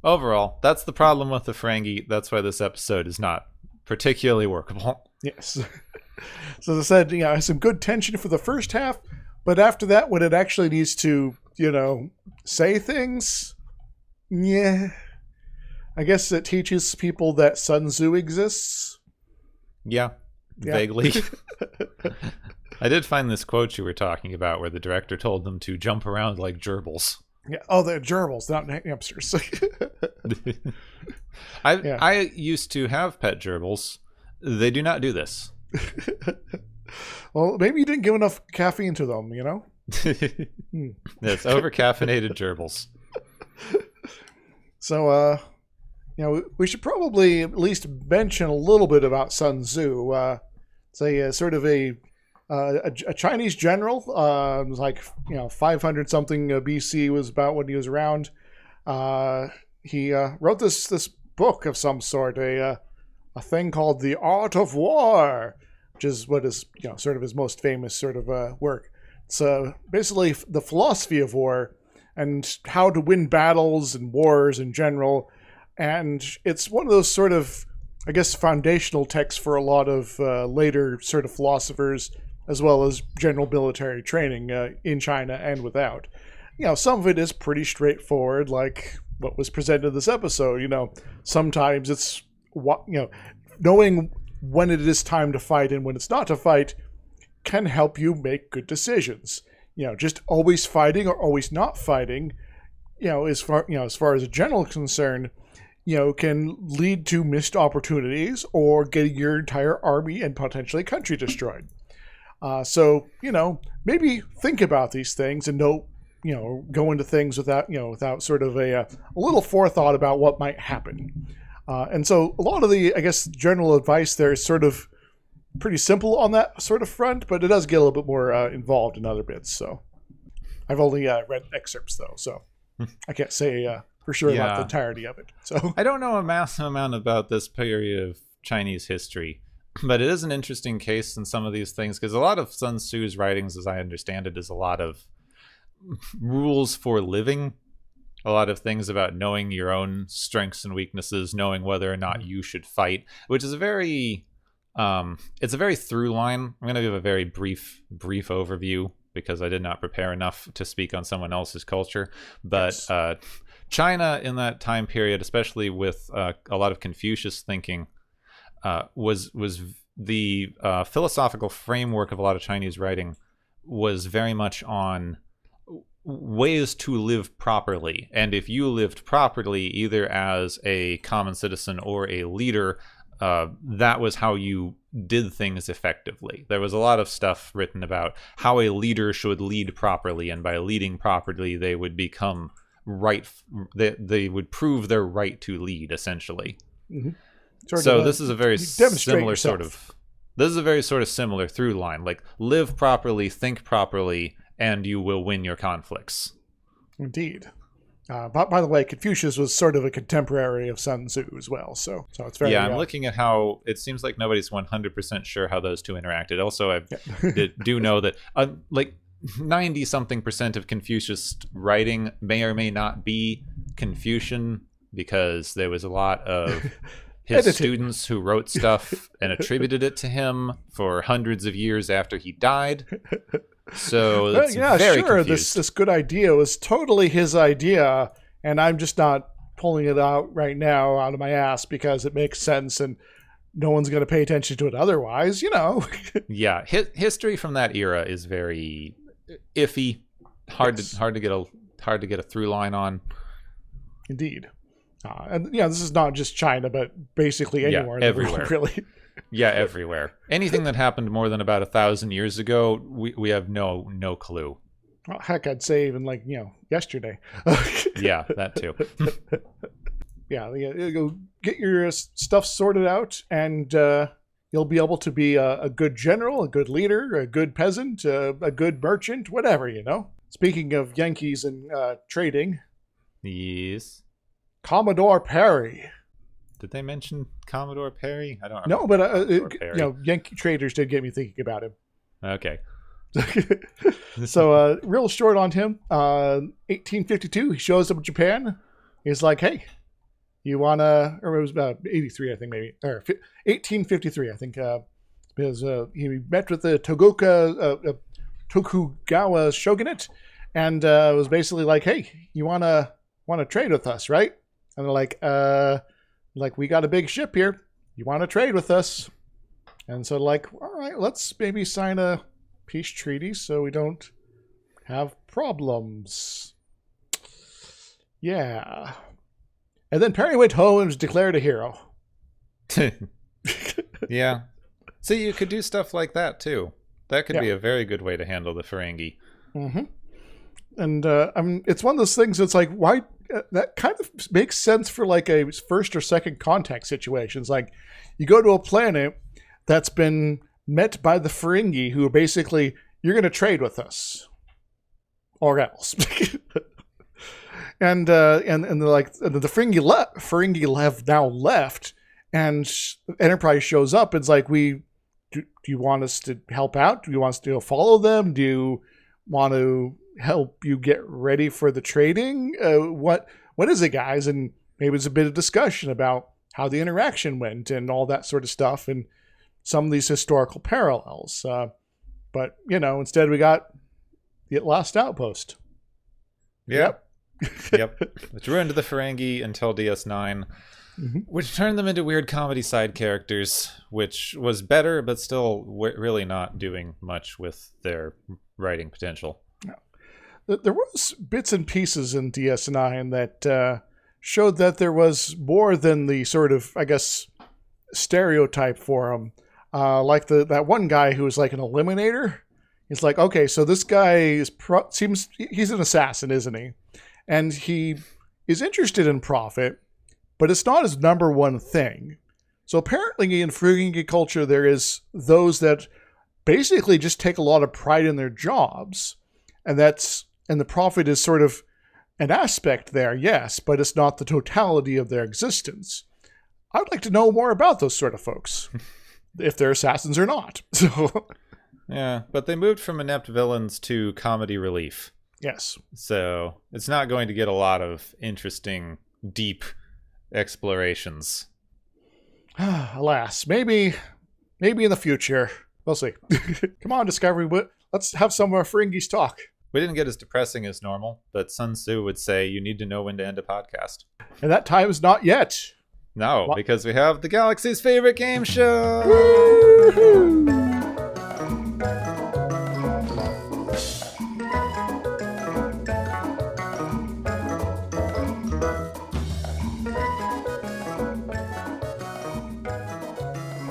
overall, that's the problem with the Ferengi. That's why this episode is not particularly workable. Yes. So as I said, it has some good tension for the first half, but after that, when it actually needs to, say things, yeah. I guess it teaches people that Sun Tzu exists. Yeah. Vaguely. I did find this quote you were talking about where the director told them to jump around like gerbils. Yeah. Oh, they're gerbils, not hamsters. I used to have pet gerbils. They do not do this. Well, maybe you didn't give enough caffeine to them, It's over-caffeinated gerbils. So, we should probably at least mention a little bit about Sun Tzu. It's a sort of a Chinese general. It was like 500 something BC was about when he was around. He wrote this book of some sort, a thing called The Art of War, which is what is sort of his most famous sort of work. It's basically the philosophy of war and how to win battles and wars in general. And it's one of those sort of, I guess, foundational texts for a lot of later sort of philosophers, as well as general military training in China and without. Some of it is pretty straightforward, like what was presented in this episode. Sometimes it's, knowing when it is time to fight and when it's not to fight can help you make good decisions. Just always fighting or always not fighting, as far as a general is concerned, can lead to missed opportunities or getting your entire army and potentially country destroyed. So, maybe think about these things and don't, go into things without sort of a little forethought about what might happen. And so a lot of the, I guess, general advice there is sort of pretty simple on that sort of front, but it does get a little bit more involved in other bits. So I've only read excerpts, though, so I can't say for sure about the entirety of it. So I don't know a massive amount about this period of Chinese history, but it is an interesting case in some of these things, because a lot of Sun Tzu's writings, as I understand it, is a lot of rules for living, a lot of things about knowing your own strengths and weaknesses, knowing whether or not you should fight, which is a very it's a very through line. I'm going to give a very brief overview because I did not prepare enough to speak on someone else's culture. But yes. China in that time period, especially with a lot of Confucius thinking, was the philosophical framework of a lot of Chinese writing was very much on ways to live properly. And if you lived properly, either as a common citizen or a leader, that was how you did things effectively. There was a lot of stuff written about how a leader should lead properly, and by leading properly, they would become right. They would prove their right to lead, essentially. Mm-hmm. So this is a very similar sort of. This is a very sort of similar through line. Like, live properly, think properly, and you will win your conflicts. Indeed. By the way, Confucius was sort of a contemporary of Sun Tzu as well, so it's very... Yeah, I'm looking at how it seems like nobody's 100% sure how those two interacted. Also, I do know that 90-something% of Confucius writing may or may not be Confucian, because there was a lot of his students who wrote stuff and attributed it to him for hundreds of years after he died. So it's very confused. This good idea was totally his idea, and I'm just not pulling it out right now out of my ass because it makes sense and no one's going to pay attention to it otherwise, Yeah, history from that era is very iffy, hard to get a through line on. Indeed. And this is not just China, but basically anywhere in the world, really. Yeah, everywhere. Anything that happened more than about 1,000 years ago, we have no clue. Well, heck, I'd say even yesterday. Yeah, that too. Yeah, go get your stuff sorted out, and you'll be able to be a good general, a good leader, a good peasant, a good merchant, whatever, you know. Speaking of Yankees and trading, Yes. Commodore Perry. Did they mention Commodore Perry? I don't No, remember. but Commodore Perry. Yankee traders did get me thinking about him. Okay. So, real short on him. 1852, he shows up in Japan. He's like, "Hey, you wanna?" Or it was about 83, I think, maybe, or 1853, I think. Because he met with the Tokugawa shogunate, and was basically like, "Hey, you wanna trade with us, right?" And they're like, "We got a big ship here. You want to trade with us?" And so, like, all right, let's maybe sign a peace treaty so we don't have problems. Yeah. And then Perry went home and was declared a hero. Yeah. See, you could do stuff like that too. That could be a very good way to handle the Ferengi. Mm-hmm. And it's one of those things that's like, why? That kind of makes sense for like a first or second contact situations. Like, you go to a planet that's been met by the Ferengi, who are basically, you're going to trade with us, or else. and they're like, the Ferengi have now left, and Enterprise shows up. And it's like, do you want us to help out? Do you want us to follow them? Do you want to help you get ready for the trading? What is it, guys? And maybe it's a bit of discussion about how the interaction went and all that sort of stuff, and some of these historical parallels. But instead we got the Lost Outpost. Yep. Which ruined the Ferengi until DS9, which turned them into weird comedy side characters, which was better, but still really not doing much with their writing potential. There was bits and pieces in DS9 that showed that there was more than the sort of, I guess, stereotype for them. Like that one guy who was like an eliminator. He's like, okay, so this guy seems he's an assassin, isn't he? And he is interested in profit, but it's not his number one thing. So apparently in Ferengi culture, there is those that basically just take a lot of pride in their jobs, and the profit is sort of an aspect there, yes, but it's not the totality of their existence. I'd like to know more about those sort of folks, if they're assassins or not. So, yeah, but they moved from inept villains to comedy relief. Yes. So it's not going to get a lot of interesting, deep explorations. Alas, maybe in the future. We'll see. Come on, Discovery. Let's have some Ferengis talk. We didn't get as depressing as normal, but Sun Tzu would say you need to know when to end a podcast. And that time is not yet. No, because we have the galaxy's favorite game show! Woo-hoo!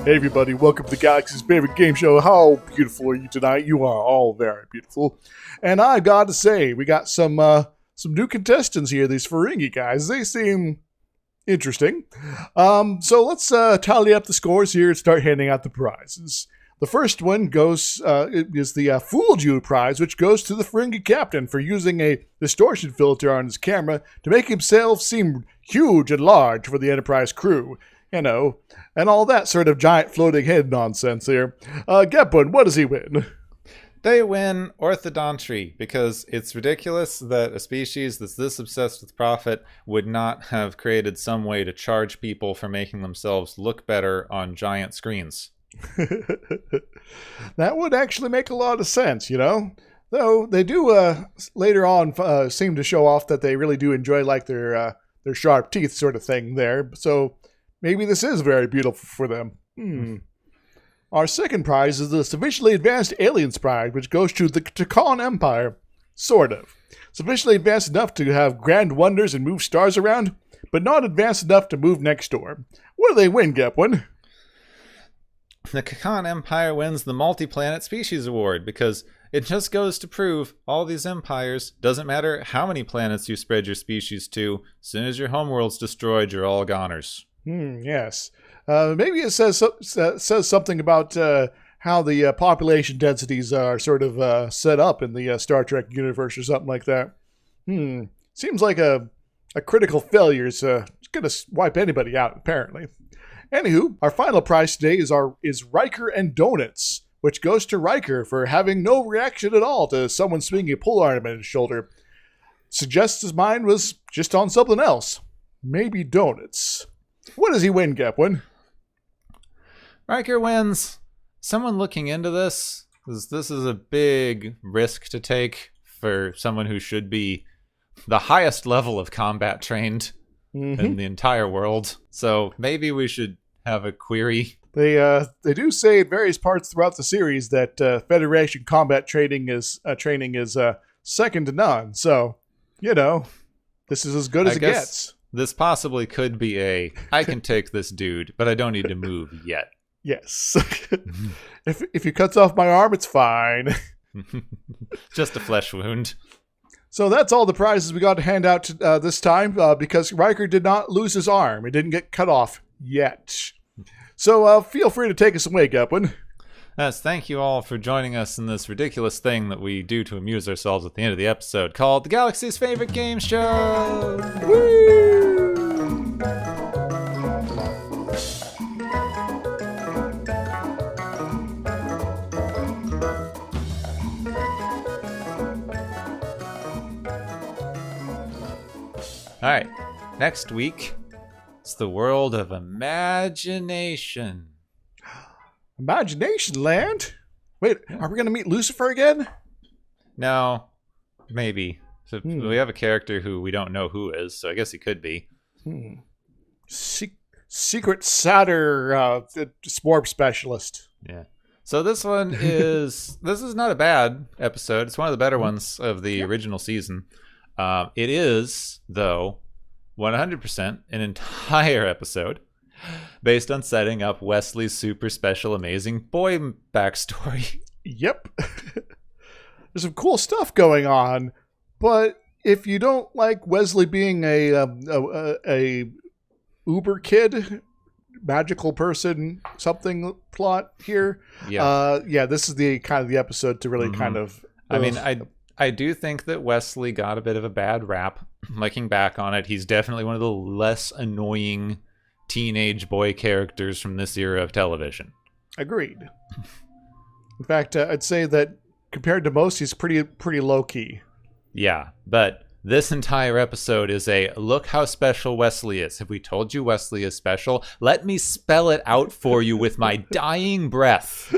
Hey everybody, welcome to the Galaxy's favorite game show. How beautiful are you tonight? You are all very beautiful. And I got to say, we got some new contestants here, these Ferengi guys. They seem interesting. So let's tally up the scores here and start handing out the prizes. The first one is the Fooled You prize, which goes to the Ferengi captain for using a distortion filter on his camera to make himself seem huge and large for the Enterprise crew. And all that sort of giant floating head nonsense here. Gepun, what does he win? They win orthodontry, because it's ridiculous that a species that's this obsessed with profit would not have created some way to charge people for making themselves look better on giant screens. That would actually make a lot of sense, Though they do later on seem to show off that they really do enjoy like their sharp teeth sort of thing there. So maybe this is very beautiful for them. Our second prize is the Sufficiently Advanced Aliens prize, which goes to the Takan Empire. Sort of. Sufficiently advanced enough to have grand wonders and move stars around, but not advanced enough to move next door. What do they win, Gepwin? The Kakan Empire wins the Multi-Planet Species Award, because it just goes to prove all these empires, doesn't matter how many planets you spread your species to, as soon as your homeworld's destroyed, you're all goners. Yes. Maybe it says something about how the population densities are sort of set up in the Star Trek universe or something like that. Seems like a critical failure is going to wipe anybody out, apparently. Anywho, our final prize today is Riker and Donuts, which goes to Riker for having no reaction at all to someone swinging a pole arm at his shoulder. Suggests his mind was just on something else. Maybe donuts. What does he win, Gepwin? Riker wins. Someone looking into this is a big risk to take for someone who should be the highest level of combat trained in the entire world. So maybe we should have a query. They do say in various parts throughout the series that Federation combat training is second to none. So, this is as good as it gets. This possibly could be I can take this dude, but I don't need to move yet. Yes. If he cuts off my arm, it's fine. Just a flesh wound. So that's all the prizes we got to hand out this time because Riker did not lose his arm. It didn't get cut off yet. So feel free to take us away, Gepwin. Yes, thank you all for joining us in this ridiculous thing that we do to amuse ourselves at the end of the episode called The Galaxy's Favorite Game Show! Woo! All right, next week, it's the world of imagination. Imagination Land? Wait, are we going to meet Lucifer again? No, maybe. So we have a character who we don't know who is, so I guess he could be. Secret Satyr Sporb Specialist. Yeah. So this one is not a bad episode. It's one of the better ones of the original season. It is, though, 100% an entire episode based on setting up Wesley's super special amazing boy backstory. Yep. There's some cool stuff going on, but if you don't like Wesley being a uber kid, magical person, something plot here, this is the kind of the episode to really kind of... I mean, I do think that Wesley got a bit of a bad rap. Looking back on it, he's definitely one of the less annoying teenage boy characters from this era of television. Agreed. In fact, I'd say that compared to most, he's pretty low-key. Yeah, but this entire episode is a look how special Wesley is. Have we told you Wesley is special? Let me spell it out for you with my dying breath.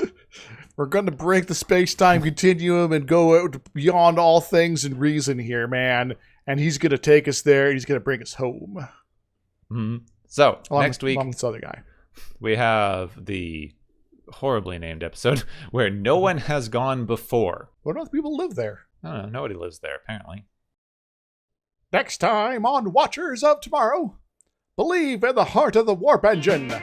We're going to break the space-time continuum and go beyond all things and reason here, man. And he's going to take us there. He's going to bring us home. Mm-hmm. So, next week, this other guy. We have the horribly named episode where no one has gone before. What about the people who live there? I don't know. Nobody lives there, apparently. Next time on Watchers of Tomorrow, believe in the heart of the warp engine.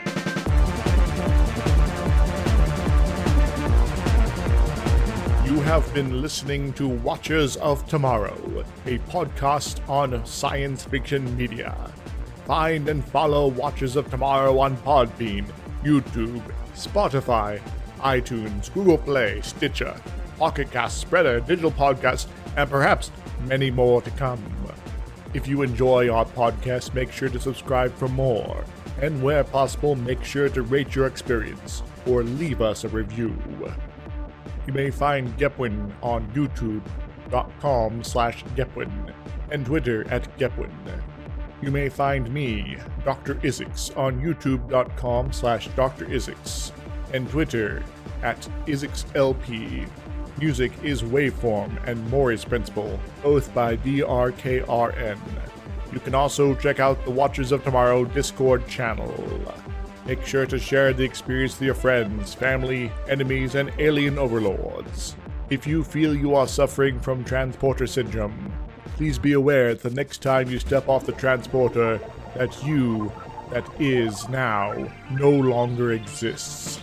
You have been listening to Watchers of Tomorrow, a podcast on science fiction media. Find and follow Watchers of Tomorrow on Podbean, YouTube, Spotify, iTunes, Google Play, Stitcher, Pocket Cast, Spreader, Digital Podcast, and perhaps many more to come. If you enjoy our podcast, make sure to subscribe for more. And where possible, make sure to rate your experience or leave us a review. You may find Gepwin on youtube.com/Gepwin and Twitter @Gepwin. You may find me, Dr. Isix, on youtube.com/Dr. Isix and Twitter @IsixLP. Music is Waveform and Mori's Principle, both by DRKRN. You can also check out the Watchers of Tomorrow Discord channel. Make sure to share the experience with your friends, family, enemies, and alien overlords. If you feel you are suffering from transporter syndrome, please be aware that the next time you step off the transporter, that you, that is now, no longer exists.